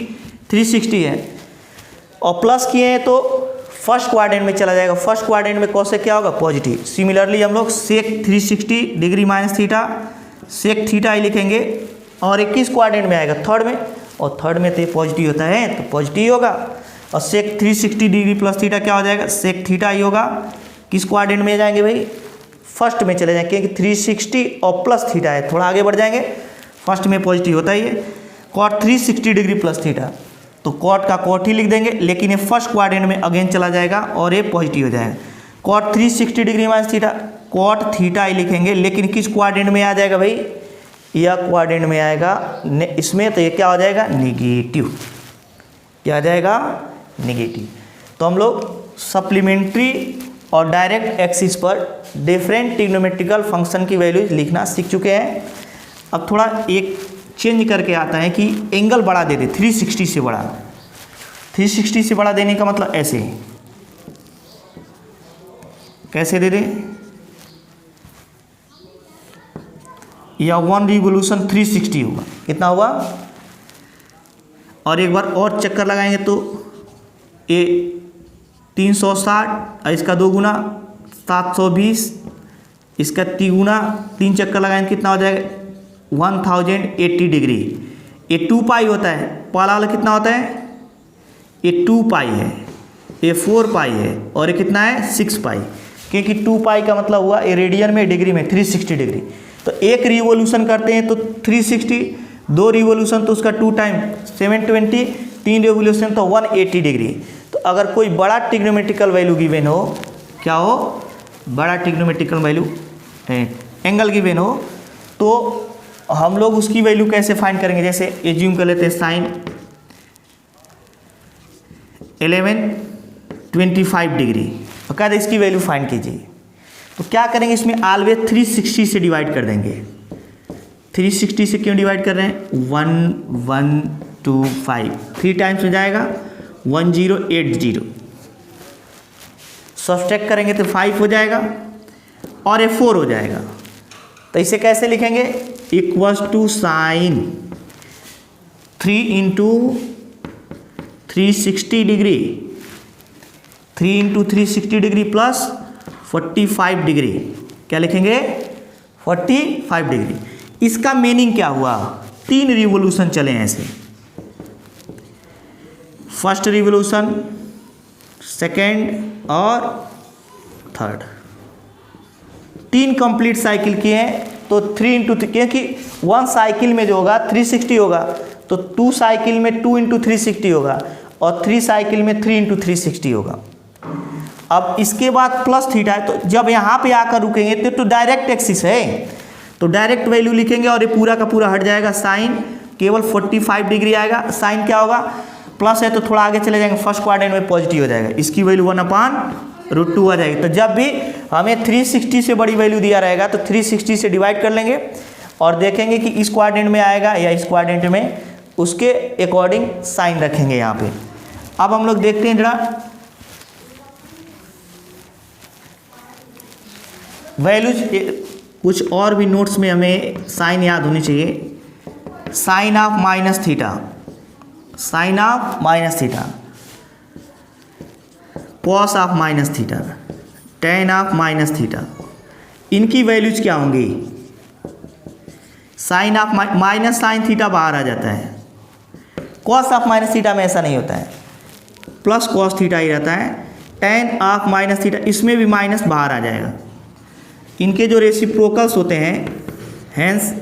[SPEAKER 1] 360 है, और प्लस किए हैं तो फर्स्ट क्वाड्रेंट में चला जाएगा, फर्स्ट क्वाड्रेंट में कोसेक क्या होगा, पॉजिटिव। सिमिलरली हम लोग sec 360 degree minus theta, sec theta ही लिखेंगे, और 21 क्वाड्रेंट में आएगा, थर्ड में, और थर्ड में तो ये पॉजिटिव होता है तो पॉजिटिव होगा, और सेक 360 डिग्री प्लस थीटा क्या हो जाएगा, सेक थीटा ही होगा, किस क्वाड्रेंट में जाएंगे भाई, फर्स्ट में चले जाएंगे, क्योंकि 360 और प्लस थीटा है, थोड़ा आगे बढ़ जाएंगे, फर्स्ट में पॉजिटिव होता ही है। कॉट 360 डिग्री प्लस थीटा, तो कॉट का कॉट ही लिख देंगे, लेकिन ये फर्स्ट क्वाड्रेंट में अगेन चला जाएगा और ये पॉजिटिव हो जाएगा। Cot 360 degree minus theta, cot theta ही लिखेंगे, लेकिन किस क्वाड्रेंट में आ जाएगा भाई, यह क्वाड्रेंट में आएगा इसमें, तो ये क्या हो जाएगा, निगेटिव, क्या आ जाएगा, निगेटिव। तो हम लोग सप्लीमेंट्री और डायरेक्ट एक्सिस पर डिफरेंट ट्रिग्नोमेट्रिकल फंक्शन की वैल्यूज लिखना सीख चुके हैं। अब थोड़ा एक चेंज करके आता है कि एंगल बड़ा दे दे, 360 से बड़ा, 360 से बड़ा देने का मतलब ऐसे, कैसे दे दे, या 1 रिवोल्यूशन 360 होगा, कितना हुआ, और एक बार और चक्कर लगाएंगे तो ये 360, और इसका 2 गुना 720, इसका 3 गुना 3 चक्कर लगाएंगे कितना हो जाएगा, 1080 डिग्री। ये 2 पाई होता है, पहला वाला कितना होता है, ये 2 पाई है, ये 4 पाई है, और ये कितना है, 6 पाई, क्योंकि 2 पाई का मतलब हुआ ये रेडियन में डिग्री में 360 डिग्री, तो एक रिवोल्यूशन करते हैं तो 360, 2 रिवोल्यूशन तो उसका 2 टाइम 720, 3 रिवोल्यूशन तो 180 डिग्री। तो अगर कोई बड़ा ट्रिग्नोमेट्रिकल वैल्यू गिवन हो, क्या हो, बड़ा ट्रिग्नोमेट्रिकल वैल्यू एंगल गिवन हो, तो हम लोग उसकी वैल्यू कैसे फाइंड करेंगे, जैसे एज्यूम कर लेते हैं साइन 1125 डिग्री, तो कहते इसकी वैल्यू फाइंड कीजिए, तो क्या करेंगे, इसमें ऑलवेज 360 से डिवाइड कर देंगे। 360 से क्यों डिवाइड कर रहे हैं, 1125, 3 टाइम्स में जाएगा 1080, सब्ट्रैक्ट करेंगे तो 5 हो जाएगा, और ये 4 हो जाएगा, तो इसे कैसे लिखेंगे, equals to sine 3 into 360 degree, 3 into 360 degree plus 45 degree, क्या लिखेंगे, 45 डिग्री। इसका मीनिंग क्या हुआ, 3 रिवोल्यूशन चले हैं ऐसे, फर्स्ट रिवोल्यूशन, सेकेंड और थर्ड, 3 कंप्लीट साइकिल किए हैं, तो 3 इंटू, क्योंकि 1 साइकिल में जो होगा 360 होगा, तो 2 साइकिल में 2 इंटू 360 होगा, और 3 साइकिल में 3 इंटू 360 होगा। अब इसके बाद प्लस थीटा है, तो जब यहाँ पे आकर रुकेंगे तो डायरेक्ट एक्सिस है, तो डायरेक्ट वैल्यू लिखेंगे, और ये पूरा का पूरा हट जाएगा, साइन केवल 45 डिग्री आएगा, साइन क्या होगा, प्लस है तो थोड़ा आगे चले जाएंगे, फर्स्ट क्वाड्रेंट में पॉजिटिव हो जाएगा, इसकी वैल्यू 1/√2 आ जाएगी। तो जब भी हमें 360 से बड़ी वैल्यू दिया रहेगा तो 360 से डिवाइड कर लेंगे, और देखेंगे कि इस क्वाड्रेंट में आएगा या इस क्वाड्रेंट में, उसके अकॉर्डिंग साइन रखेंगे यहाँ पे। अब हम लोग देखते हैं जरा वैल्यूज, कुछ और भी नोट्स में हमें साइन याद होनी चाहिए। Sine of minus theta, sine of minus theta, cos of minus theta, tan of minus theta, इनकी वैल्यूज क्या होंगी? Sine of minus sine theta बाहर आ जाता है, कॉस ऑफ माइनस थीटा में ऐसा नहीं होता है, प्लस कॉस थीटा ही रहता है। टेन ऑफ माइनस थीटा, इसमें भी माइनस बाहर आ जाएगा। इनके जो रेसिप्रोकल्स होते हैं, hence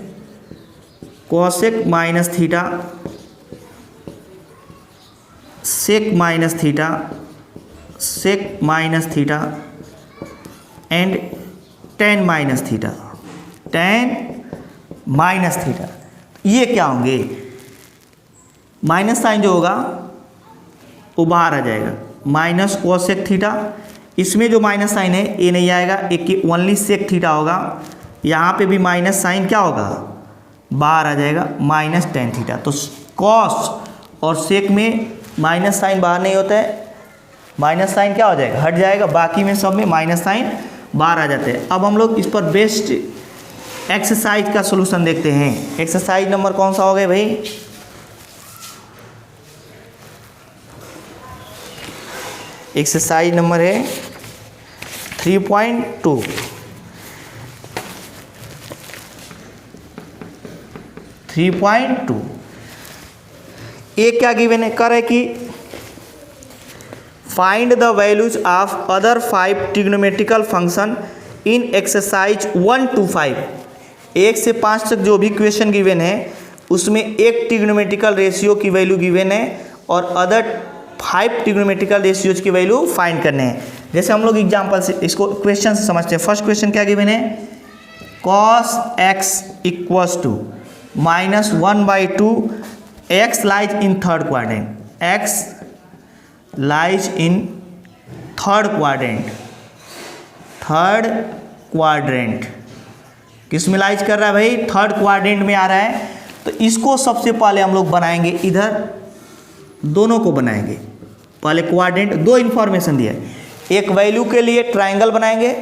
[SPEAKER 1] cosec minus theta, sec minus theta, sec minus theta and tan minus theta, tan minus theta, ये क्या होंगे? माइनस साइन जो होगा वो बाहर आ जाएगा। माइनस कॉसेक थीटा, इसमें जो माइनस साइन है ये नहीं आएगा, एक ओनली सेक थीटा होगा। यहाँ पे भी माइनस साइन क्या होगा? बाहर आ जाएगा, माइनस टेन थीटा। तो कॉस और सेक में माइनस साइन बाहर नहीं होता है, माइनस साइन क्या हो जाएगा? हट जाएगा। बाकी में सब में माइनस साइन बाहर आ जाते हैं। अब हम लोग इस पर बेस्ड एक्सरसाइज का सॉल्यूशन देखते हैं। एक्सरसाइज नंबर कौन सा हो गया भाई? एक्सरसाइज नंबर है 3.2। ये क्या गिवन है? कर है कि find the values of other 5 trigonometrical function in exercise 1 to 5। 1 से 5 तक जो भी क्वेश्चन गिवन है उसमें एक ट्रिग्नोमेट्रिकल रेशियो की वैल्यू गिवन है और अदर 5 ट्रिग्नोमेट्रिकल रेशियोज की वैल्यू फाइंड करने हैं। जैसे हम लोग एग्जांपल से इसको क्वेश्चन से समझते हैं। फर्स्ट क्वेश्चन क्या गिवन है? cos x equals to -1/2, x lies in third quadrant, x lies in third quadrant, किस में लाइज कर रहा है भाई? थर्ड क्वाड्रेंट में आ रहा है। तो इसको सबसे पहले हम लोग बनाएंगे, इधर दोनों को बनाएंगे। पहले क्वाड्रेंट, दो इन्फॉर्मेशन दिया है, एक वैल्यू के लिए ट्राइंगल बनाएंगे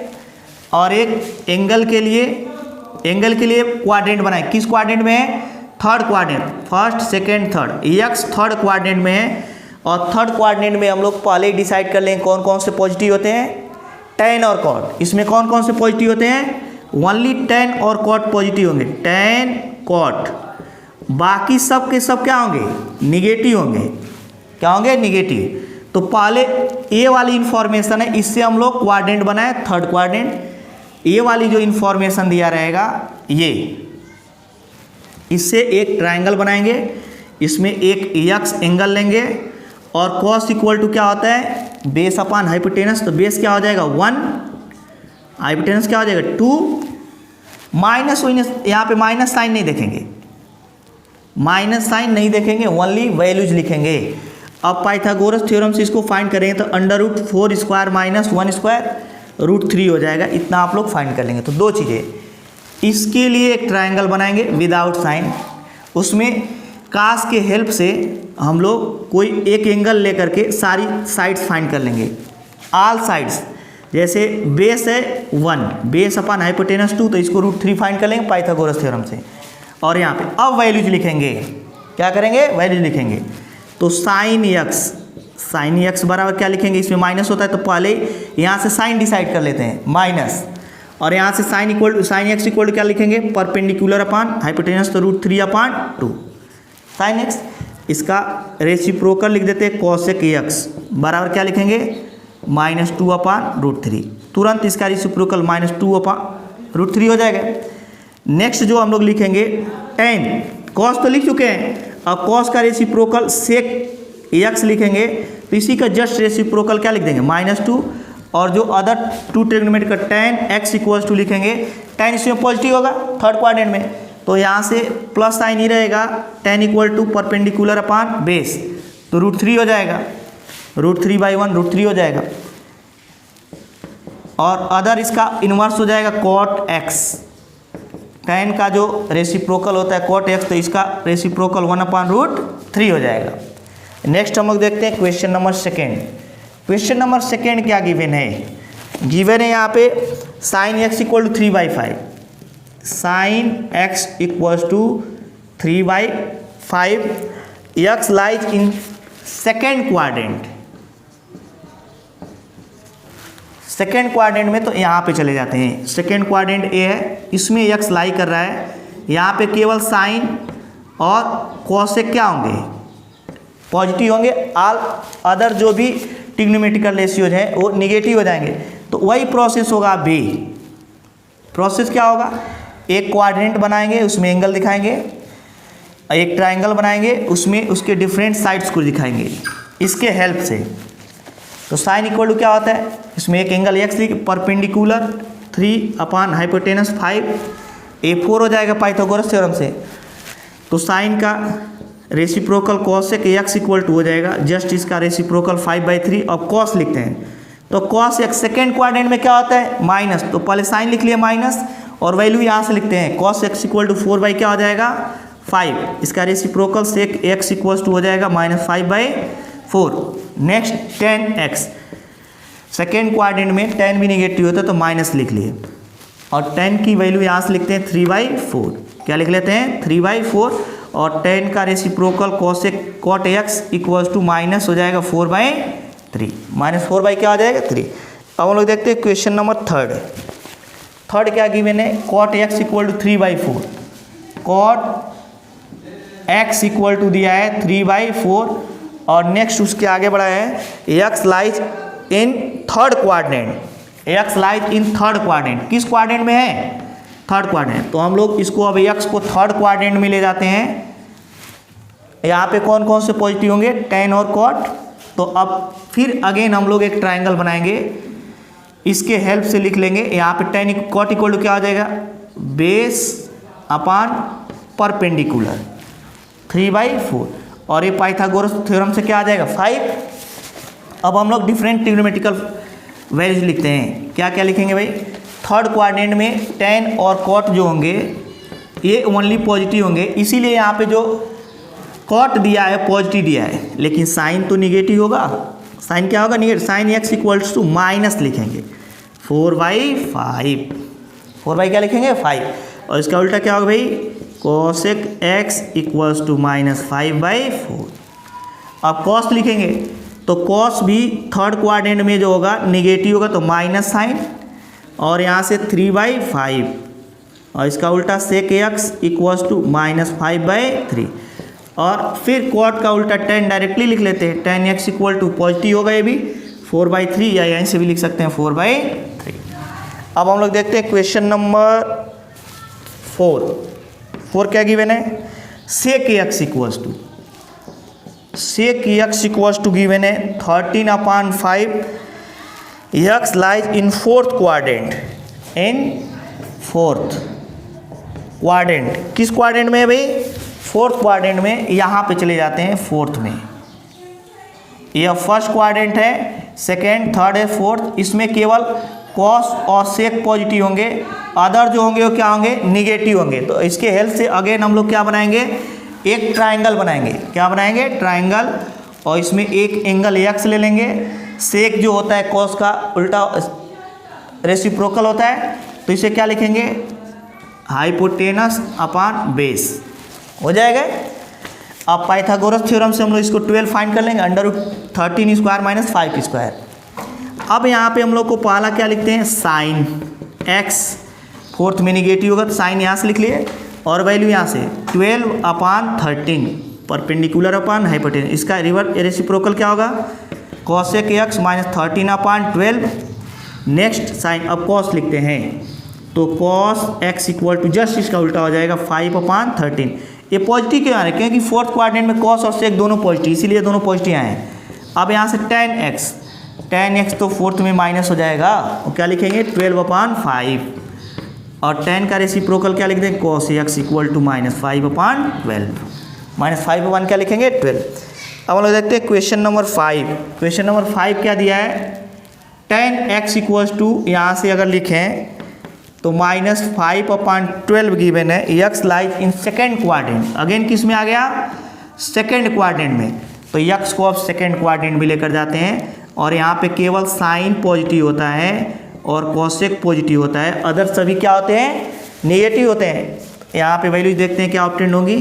[SPEAKER 1] और एक एंगल के लिए क्वाड्रेंट बनाएंगे। किस क्वाड्रेंट में है? Third quadrant, first second third, x third quadrant में है। और थर्ड क्वाड्रेंट में हम लोग पहले ही डिसाइड कर लेंगे कौन कौन से पॉजिटिव होते हैं, टेन और कॉट। इसमें कौन कौन से पॉजिटिव होते हैं? ओनली टेन और कॉट पॉजिटिव होंगे, टेन कॉट। बाकी सब के सब क्या होंगे? निगेटिव होंगे। क्या होंगे? निगेटिव। तो पहले ये वाली इंफॉर्मेशन है, इससे हम लोग क्वाड्रेंट बनाए, थर्ड क्वाड्रेंट। ये वाली जो इंफॉर्मेशन दिया रहेगा ये, इससे एक ट्राइंगल बनाएंगे, इसमें एक एक्स एंगल लेंगे और कॉस इक्वल टू क्या होता है? Base upon hypotenuse. तो बेस क्या हो जाएगा? 1, हाइपोटेनस क्या हो जाएगा? 2, माइनस यहाँ पे माइनस साइन नहीं देखेंगे, माइनस साइन नहीं देखेंगे, ओनली वैल्यूज लिखेंगे। अब पाइथागोरस थ्योरम से इसको फाइंड करेंगे तो √4² - 1² √3 हो जाएगा। इतना आप लोग फाइंड कर लेंगे। तो दो चीज़ें, इसके लिए एक ट्राइंगल बनाएंगे विदाउट साइन, उसमें कास के हेल्प से हम लोग कोई एक एंगल लेकर के सारी साइड्स फाइंड कर लेंगे, ऑल साइड्स। जैसे बेस है 1, बेस अपॉन हाइपोटेनस 2, तो इसको √3 फाइंड कर लेंगे पाइथागोरस थ्योरम से। और यहाँ पे अब वैल्यूज लिखेंगे, क्या करेंगे? वैल्यूज लिखेंगे। तो साइन एक्स बराबर क्या लिखेंगे? इसमें माइनस होता है तो पहले यहाँ से साइन डिसाइड कर लेते हैं, माइनस। और यहाँ से साइन एक्स इक्वल टू क्या लिखेंगे? परपेंडिकुलर अपॉन हाइपोटेनस, तो √3/2 साइन एक्स। इसका रेसिप्रोकल लिख देते हैं, कॉसेक एक्स बराबर क्या लिखेंगे? -2/√3। तुरंत इसका रेसिप्रोकल -2/√3 हो जाएगा। नेक्स्ट जो हम लोग लिखेंगे टेन, कॉस तो लिख चुके हैं, अब कॉस का रेसिप्रोकल सेक एक्स लिखेंगे। तो इसी का जस्ट रेसिप्रोकल क्या लिख देंगे? -2। और जो अदर 2 ट्रिग्नोमेट्री का टेन एक्स इक्वल्स टू लिखेंगे, टेन इसमें पॉजिटिव होगा थर्ड क्वाड्रेंट में, तो यहाँ से प्लस साइन ही रहेगा, tan equal to perpendicular upon base, तो √3 हो जाएगा, √3/1 √3 हो जाएगा। और अदर इसका इन्वर्स हो जाएगा कॉट एक्स, tan का जो रेसिप्रोकल होता है cot x, तो इसका रेसिप्रोकल 1/√3 हो जाएगा। नेक्स्ट हम लोग देखते हैं question number second. Question number second क्या गिवन है? गिवन है यहाँ पे sin x equal to 3/5, sin x equal to 3/5, x lies in second quadrant. Second quadrant में तो यहाँ पे चले जाते हैं, सेकेंड क्वाड्रेंट ए है, इसमें x लाई कर रहा है। यहाँ पे केवल साइन और कॉसेक क्या होंगे? पॉजिटिव होंगे। ऑल अदर जो भी ट्रिग्नोमेट्रिकल रेशियोज हैं वो निगेटिव हो जाएंगे। तो वही प्रोसेस होगा बी। प्रोसेस क्या होगा? एक क्वाड्रेंट बनाएंगे, उसमें एंगल दिखाएंगे, एक ट्राइंगल बनाएंगे, उसमें उसके डिफरेंट साइड्स को दिखाएंगे इसके हेल्प से। तो साइन इक्वल टू क्या होता है? इसमें एक angle x perpendicular 3 hypotenuse 5, A4 हो जाएगा पाइथागोरस थ्योरम से। तो साइन का reciprocal cosec x equal to हो जाएगा जस्ट इसका रेसिप्रोकल 5/3। अब कॉस लिखते हैं, तो कॉस x सेकेंड क्वाड्रेंट में क्या होता है? माइनस। तो पहले साइन लिख लिया माइनस और वैल्यू यहाँ से लिखते हैं, कॉस x इक्वल टू 4 क्या हो जाएगा? 5। इसका reciprocal sec x equal to हो जाएगा -5/4। Next tan x, second quadrant में tan भी निगेटिव होता है तो माइनस लिख लिए, और tan की वैल्यू यहाँ से लिखते हैं 3/4। क्या लिख लेते हैं? 3/4। और tan का reciprocal cot x equals to minus हो जाएगा 4/3, -4 क्या हो जाएगा? 3। अब हम लोग देखते हैं क्वेश्चन नंबर थर्ड। थर्ड क्या गिवन है? cot x equal to 3/4। cot x equal to दिया है 3/4 और नेक्स्ट उसके आगे बढ़ा है x lies in third quadrant. x lies in third quadrant. किस क्वाड्रेंट में है? Third quadrant. तो हम लोग इसको अब x को थर्ड क्वाड्रेंट में ले जाते हैं। यहाँ पे कौन कौन से पॉजिटिव होंगे? tan और cot। तो अब फिर अगेन हम लोग एक ट्राइंगल बनाएंगे, इसके हेल्प से लिख लेंगे। यहाँ पे tan cot इक्वल टू क्या हो जाएगा? बेस अपान परपेंडिकुलर 3/4, और ये पाइथागोरस थ्योरम से क्या आ जाएगा? 5। अब हम लोग डिफरेंट ट्रिग्नोमेट्रिकल वैल्यूज लिखते हैं। क्या क्या लिखेंगे भाई? थर्ड क्वाड्रेंट में tan और cot जो होंगे ये ओनली पॉजिटिव होंगे, इसीलिए यहाँ पे जो cot दिया है पॉजिटिव दिया है, लेकिन साइन तो निगेटिव होगा। साइन क्या होगा? Negative. Sine x equals to minus लिखेंगे 4/5। 4 क्या लिखेंगे? 5। और इसका उल्टा क्या होगा भाई? cosec x equals to -5/4। अब cos लिखेंगे तो cos भी थर्ड क्वाड्रेंट में जो होगा निगेटिव होगा, तो माइनस साइन और यहाँ से 3/5, और इसका उल्टा sec x इक्वल्स टू -5/3। और फिर cot का उल्टा tan डायरेक्टली लिख लेते हैं। tan x equal to positive होगा ये भी 4/3, या यहीं से भी लिख सकते हैं 4/3। अब हम लोग देखते हैं क्वेश्चन नंबर 4 क्या गिवन है? sec x equals to given है 13/5। x lies in fourth quadrant. In fourth quadrant. किस क्वाड्रेंट में है भाई? फोर्थ क्वाड्रेंट में। यहाँ पे चले जाते हैं फोर्थ में। यह फर्स्ट क्वाड्रेंट है, सेकेंड, थर्ड है, फोर्थ। इसमें केवल कॉस और सेक पॉजिटिव होंगे, अदर जो होंगे वो क्या होंगे? निगेटिव होंगे। तो इसके हेल्प से अगेन हम लोग क्या बनाएंगे? एक ट्राइंगल बनाएंगे। क्या बनाएंगे? ट्राइंगल। और इसमें एक एंगल x ले लेंगे। सेक जो होता है कॉस का उल्टा रेसिप्रोकल होता है, तो इसे क्या लिखेंगे? हाइपोटेनस अपान बेस हो जाएगा। अब पाइथागोरस थ्योरम से हम लोग इसको 12 फाइंड कर लेंगे, √13² - 5²। अब यहाँ पे हम लोग को पहला क्या लिखते हैं? साइन x, फोर्थ में निगेटिव होगा तो साइन यहाँ से लिख लिए, और वैल्यू यहाँ से 12/13 परपेंडिकुलर अपान हाइपोटेनस। इसका रिवर्स रेसिप्रोकल क्या होगा? cosec x -13/12। नेक्स्ट साइन, अब cos लिखते हैं तो cos x equal to just इसका उल्टा हो जाएगा 5/13। ये पॉजिटिव क्यों आ रहा है? क्योंकि फोर्थ क्वाड्रेंट में cos और sec दोनों पॉजिटिव, इसीलिए दोनों पॉजिटिव आए हैं। अब यहाँ से tan x तो फोर्थ में माइनस हो जाएगा, और क्या लिखेंगे? 12/5। और tan का रेसिप्रोकल क्या लिख देंगे? cos x equal to -5/12। -5/1 क्या लिखेंगे? 12। अब हम लोग देखते हैं क्वेश्चन नंबर 5। क्वेश्चन नंबर 5 क्या दिया है? tan x इक्वल्स टू, यहाँ से अगर लिखें तो -5/12 गिवन है। x lies in second quadrant, again किस में आ गया, सेकेंड क्वाड्रेंट में, तो x को आप सेकेंड क्वाड्रेंट में लेकर जाते हैं और यहाँ पे केवल साइन पॉजिटिव होता है और कोसेक पॉजिटिव होता है, अदर सभी क्या होते हैं, नेगेटिव होते हैं। यहाँ पे वैल्यूज देखते हैं क्या ऑब्टेंड होंगी।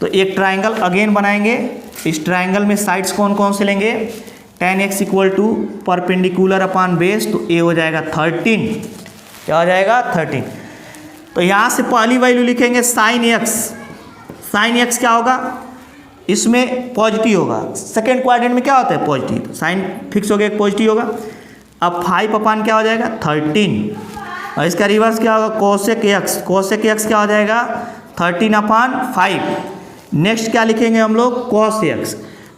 [SPEAKER 1] तो एक ट्राइंगल अगेन बनाएंगे, इस ट्राइंगल में साइड्स कौन कौन से लेंगे, tan x equal to perpendicular upon base, तो a हो जाएगा 13, क्या हो जाएगा 13। तो यहाँ से पहली वैल्यू लिखेंगे साइन x, साइन x क्या होगा, इसमें पॉजिटिव होगा, सेकेंड क्वाड्रेंट में क्या होता है पॉजिटिव, तो साइन फिक्स हो गया, एक पॉजिटिव होगा। अब 5 अपान क्या हो जाएगा 13, और इसका रिवर्स क्या होगा कोसेक x, कोसेक x क्या हो जाएगा 13/5। नेक्स्ट क्या लिखेंगे हम लोग cos x,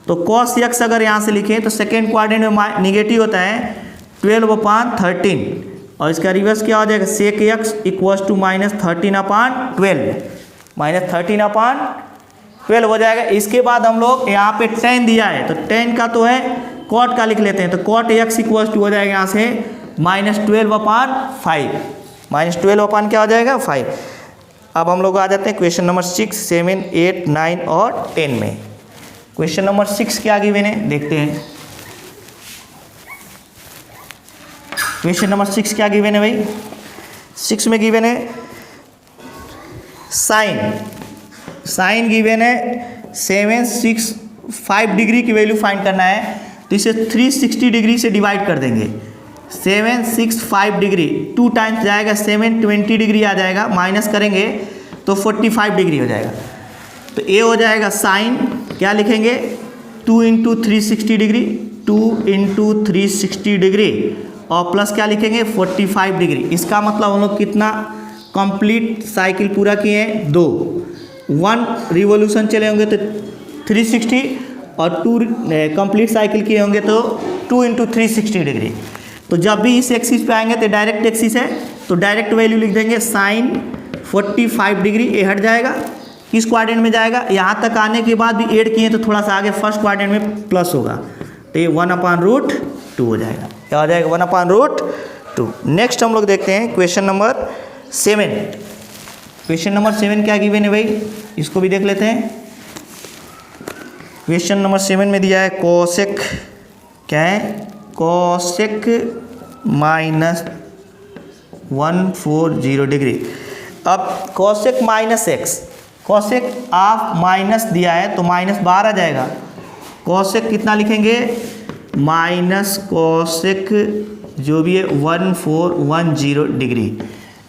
[SPEAKER 1] तो cos x अगर यहाँ से लिखें तो सेकेंड क्वाड्रेंट में निगेटिव होता है 12/13, और इसका रिवर्स क्या हो जाएगा sec x इक्वल्स टू -13/12, -13/12 हो जाएगा। इसके बाद हम लोग यहाँ पे tan दिया है, तो tan का तो है, cot का लिख लेते हैं, तो cot x इक्वल्स टू हो जाएगा यहाँ से -12/5, -12 क्या हो जाएगा 5। अब हम लोग आ जाते हैं क्वेश्चन नंबर 6, 7, 8, 9 और 10 में। क्वेश्चन नंबर 6 क्या गिवन है देखते हैं। क्वेश्चन नंबर 6 क्या गिवन है भाई, 6 में गिवन है साइन गिवन है 765 डिग्री की वैल्यू फाइंड करना है, तो इसे 360 डिग्री से डिवाइड कर देंगे। 765 डिग्री 2 टाइम्स जाएगा 720 डिग्री आ जाएगा, माइनस करेंगे तो 45 डिग्री हो जाएगा। तो ए हो जाएगा साइन, क्या लिखेंगे 2 × 360 डिग्री, 2 × 360 डिग्री, और प्लस क्या लिखेंगे 45 डिग्री। इसका मतलब हम लोग कितना कंप्लीट साइकिल पूरा किए हैं, 2, 1 रिवोल्यूशन चले होंगे तो 360, और 2 कंप्लीट साइकिल किए होंगे तो 2 × 360 डिग्री। तो जब भी इस एक्सिस पे आएंगे तो डायरेक्ट एक्सिस है, तो डायरेक्ट वैल्यू लिख देंगे साइन 45 डिग्री, ए हट जाएगा, किस क्वाड्रेंट में जाएगा, यहाँ तक आने के बाद भी ऐड किए तो थोड़ा सा आगे फर्स्ट क्वाड्रेंट में प्लस होगा, तो ये 1/√2 हो जाएगा, क्या हो जाएगा 1/√2। नेक्स्ट हम लोग देखते हैं क्वेश्चन नंबर 7। क्वेश्चन नंबर 7 क्या गिवन है भाई, इसको भी देख लेते हैं। क्वेश्चन नंबर 7 में दिया है कोसेक, क्या है कोसेक -140 डिग्री। अब cosec -x, cosec of minus दिया है तो -12 आ जाएगा, कोसेक कितना लिखेंगे माइनस कोसेक जो भी है 1410 डिग्री,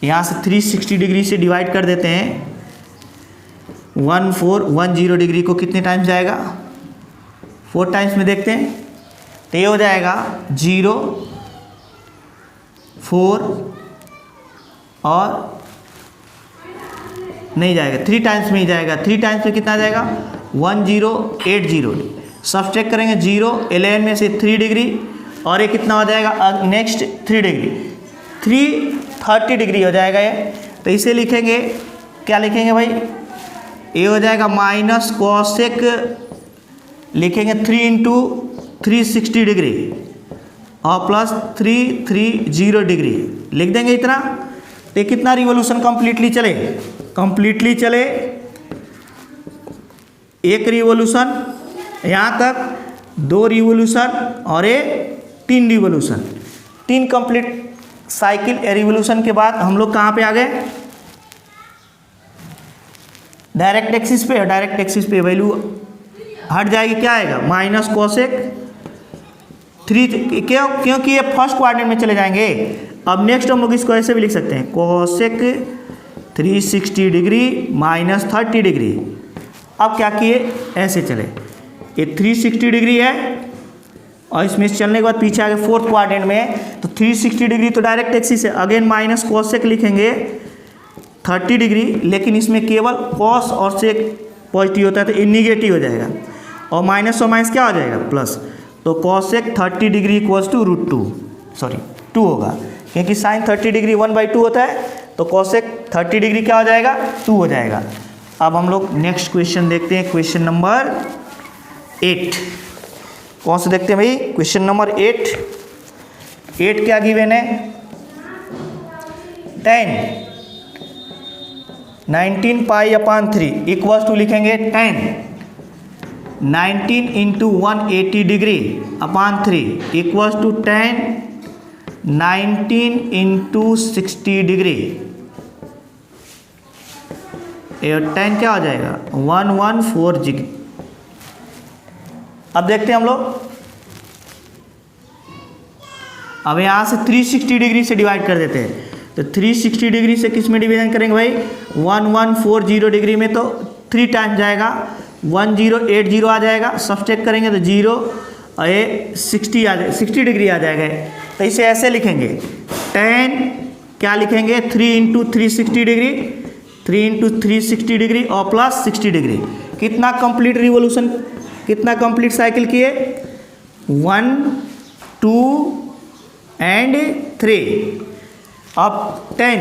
[SPEAKER 1] यहाँ से 360 डिग्री से डिवाइड कर देते हैं। 1410 डिग्री को कितने टाइम्स जाएगा, 4 टाइम्स में देखते हैं, तो ये हो जाएगा 0, 4 और नहीं जाएगा 3 टाइम्स में ही जाएगा, 3 टाइम्स में कितना जाएगा 1080, सब्सट्रैक्ट करेंगे 0, 11 में से 3 डिग्री और ये कितना हो जाएगा नेक्स्ट 3 डिग्री, 330 डिग्री हो जाएगा ये। तो इसे लिखेंगे, क्या लिखेंगे भाई, ये हो जाएगा माइनस कोसेक लिखेंगे 3 × 360 डिग्री और प्लस 330 डिग्री लिख देंगे इतना। तो कितना रिवोल्यूशन कंप्लीटली चले, एक रिवोल्यूशन यहाँ तक, 2 रिवोल्यूशन और ये 3 रिवोल्यूशन, 3 कंप्लीट साइकिल रिवोल्यूशन के बाद हम लोग कहाँ पे आ गए, डायरेक्ट एक्सिस पे। डायरेक्ट एक्सिस पे वैल्यू हट जाएगी, क्या आएगा माइनस कोसेक 3, क्योंकि ये फर्स्ट क्वाड्रेंट में चले जाएंगे। अब नेक्स्ट हम लोग इसको ऐसे भी लिख सकते हैं कोसेक 360 डिग्री -30 डिग्री। अब क्या किए, ऐसे चले, ये 360 डिग्री है और इसमें चलने के बाद पीछे आगे फोर्थ क्वाड्रेंट में, तो 360 डिग्री तो डायरेक्ट एक्सिस है, अगेन माइनस कोसेक लिखेंगे 30 डिग्री, लेकिन इसमें केवल कॉस और सेक पॉजिटिव होता है तो ये निगेटिव हो जाएगा, और माइनस और माइनस क्या हो जाएगा प्लस, तो कोसेक 30 डिग्री इक्वल्स टू √2 होगा, क्योंकि साइन 30 डिग्री 1/2 होता है, तो कोसेक 30 डिग्री क्या हो जाएगा 2 हो जाएगा। अब हम लोग नेक्स्ट क्वेश्चन देखते हैं, क्वेश्चन नंबर 8। कौन से देखते हैं भाई, क्वेश्चन नंबर 8 क्या गिवन है, 10 19 पाई अपान 3 इक्वल्स टू लिखेंगे 10 19 into 180 degree upon 3 equals to 10 19 into 60 degree. और 10 क्या हो जाएगा 114 डिग्री। अब देखते हैं हम लोग, अब यहाँ से 360 डिग्री से डिवाइड कर देते हैं। तो 360 डिग्री से किस में डिवीजन करेंगे भाई 1140 डिग्री में, तो 3 टाइम जाएगा 1080 आ जाएगा। सब्सट्रैक्ट करेंगे तो 0 और ये 60 आ जाए 60 डिग्री आ जाएगा। तो इसे ऐसे लिखेंगे 10 क्या लिखेंगे 3 इंटू 360 डिग्री 3 इंटू 360 डिग्री और प्लस 60 डिग्री। कितना कंप्लीट रिवोल्यूशन, कितना कंप्लीट साइकिल किए 1 2 एंड 3। अब 10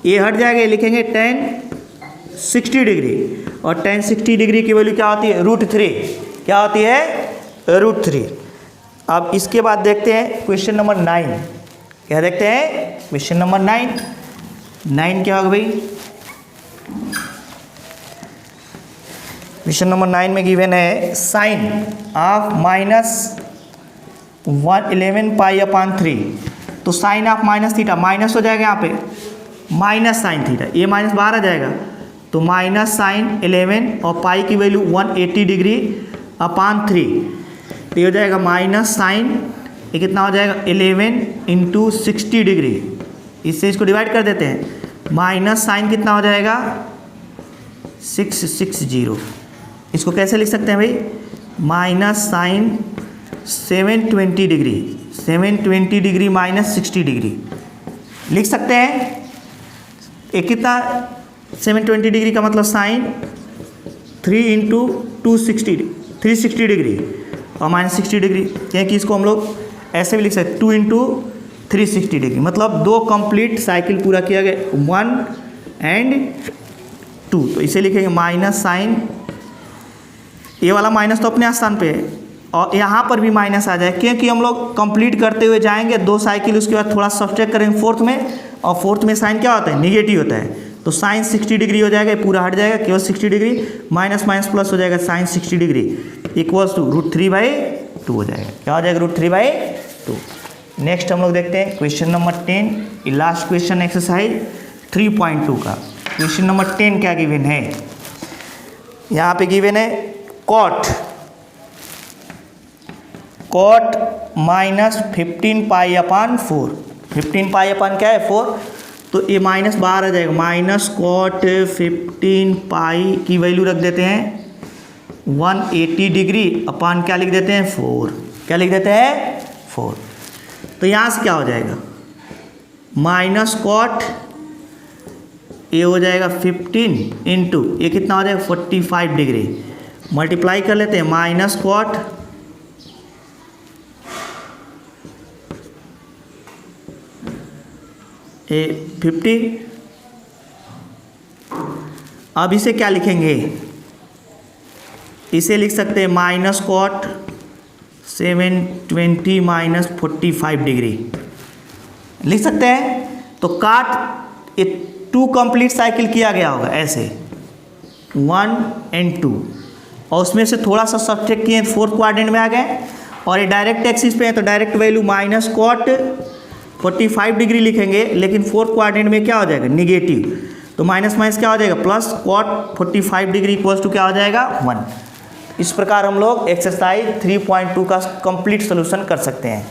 [SPEAKER 1] ये हट जाएगा, ये लिखेंगे 10 60 डिग्री और 10 60 डिग्री की वैल्यू क्या होती है √3। क्या होती है √3। अब इसके बाद देखते हैं क्वेश्चन नंबर 9। क्या देखते हैं क्वेश्चन नंबर 9 क्या होगा भाई। क्वेश्चन नंबर 9 में गिवन है साइन ऑफ -111 पाई अपान 3। तो sine of minus theta minus हो जाएगा यहाँ पे माइनस साइन थीटा, ये माइनस बाहर आ जाएगा तो माइनस साइन 11 और पाई की वैल्यू 180 डिग्री अपान 3। तो ये हो जाएगा माइनस साइन, ये कितना हो जाएगा 11 इंटू 60 डिग्री। इससे इसको डिवाइड कर देते हैं। माइनस साइन कितना हो जाएगा 660। इसको कैसे लिख सकते हैं भाई minus sine 720 degree 720 degree minus 60 degree लिख सकते हैं। एक कितना 720 डिग्री का मतलब साइन 3 इंटू 360 डिग्री और माइनस 60 डिग्री, क्योंकि इसको हम लोग ऐसे भी लिख सकते हैं 2 इंटू 360 डिग्री। मतलब 2 कंप्लीट साइकिल पूरा किया गया 1 एंड 2। तो इसे लिखेंगे माइनस साइन, ये वाला माइनस तो अपने स्थान पे है और यहाँ पर भी माइनस आ जाए क्योंकि हम लोग कंप्लीट करते हुए जाएंगे 2 साइकिल, उसके बाद थोड़ा सब्सट्रैक्ट करेंगे फोर्थ में, और फोर्थ में साइन क्या होता है निगेटिव होता है। तो साइन 60 डिग्री हो जाएगा, पूरा हट जाएगा केवल 60 डिग्री, माइनस माइनस प्लस हो जाएगा साइन 60 डिग्री इक्वल्स टू √3/2 हो जाएगा। क्या हो जाएगा √3/2। नेक्स्ट हम लोग देखते हैं question number 10, last question exercise 3.2 का। क्वेश्चन नंबर 10 क्या गिवन है, यहाँ पे गिवन है कॉट माइनस 15 पाई अपान 4। 15 पाई अपान क्या है 4, तो ये माइनस बाहर आ जाएगा माइनस कॉट 15 पाई की वैल्यू रख देते हैं 180 डिग्री अपान क्या लिख देते हैं 4। क्या लिख देते हैं 4। तो यहाँ से क्या हो जाएगा माइनस कॉट ये हो जाएगा 15 इंटू ये कितना हो जाएगा 45 डिग्री, मल्टीप्लाई कर लेते हैं माइनस कॉट ये 50। अब इसे क्या लिखेंगे, इसे लिख सकते हैं माइनस कॉट 720 माइनस 45 डिग्री लिख सकते हैं। तो काट ये 2 कंप्लीट साइकिल किया गया होगा ऐसे 1 एंड 2, और उसमें से थोड़ा सा सब्ट्रैक्ट किए फोर्थ क्वाड्रेंट में आ गए, और ये डायरेक्ट एक्सिस पे है तो direct value minus cot 45 degree लिखेंगे, लेकिन फोर्थ क्वाड्रेंट में क्या हो जाएगा निगेटिव, तो माइनस माइनस क्या हो जाएगा plus cot 45 degree equals to क्या हो जाएगा 1। इस प्रकार हम लोग एक्सरसाइज 3.2 का कंप्लीट सोल्यूशन कर सकते हैं।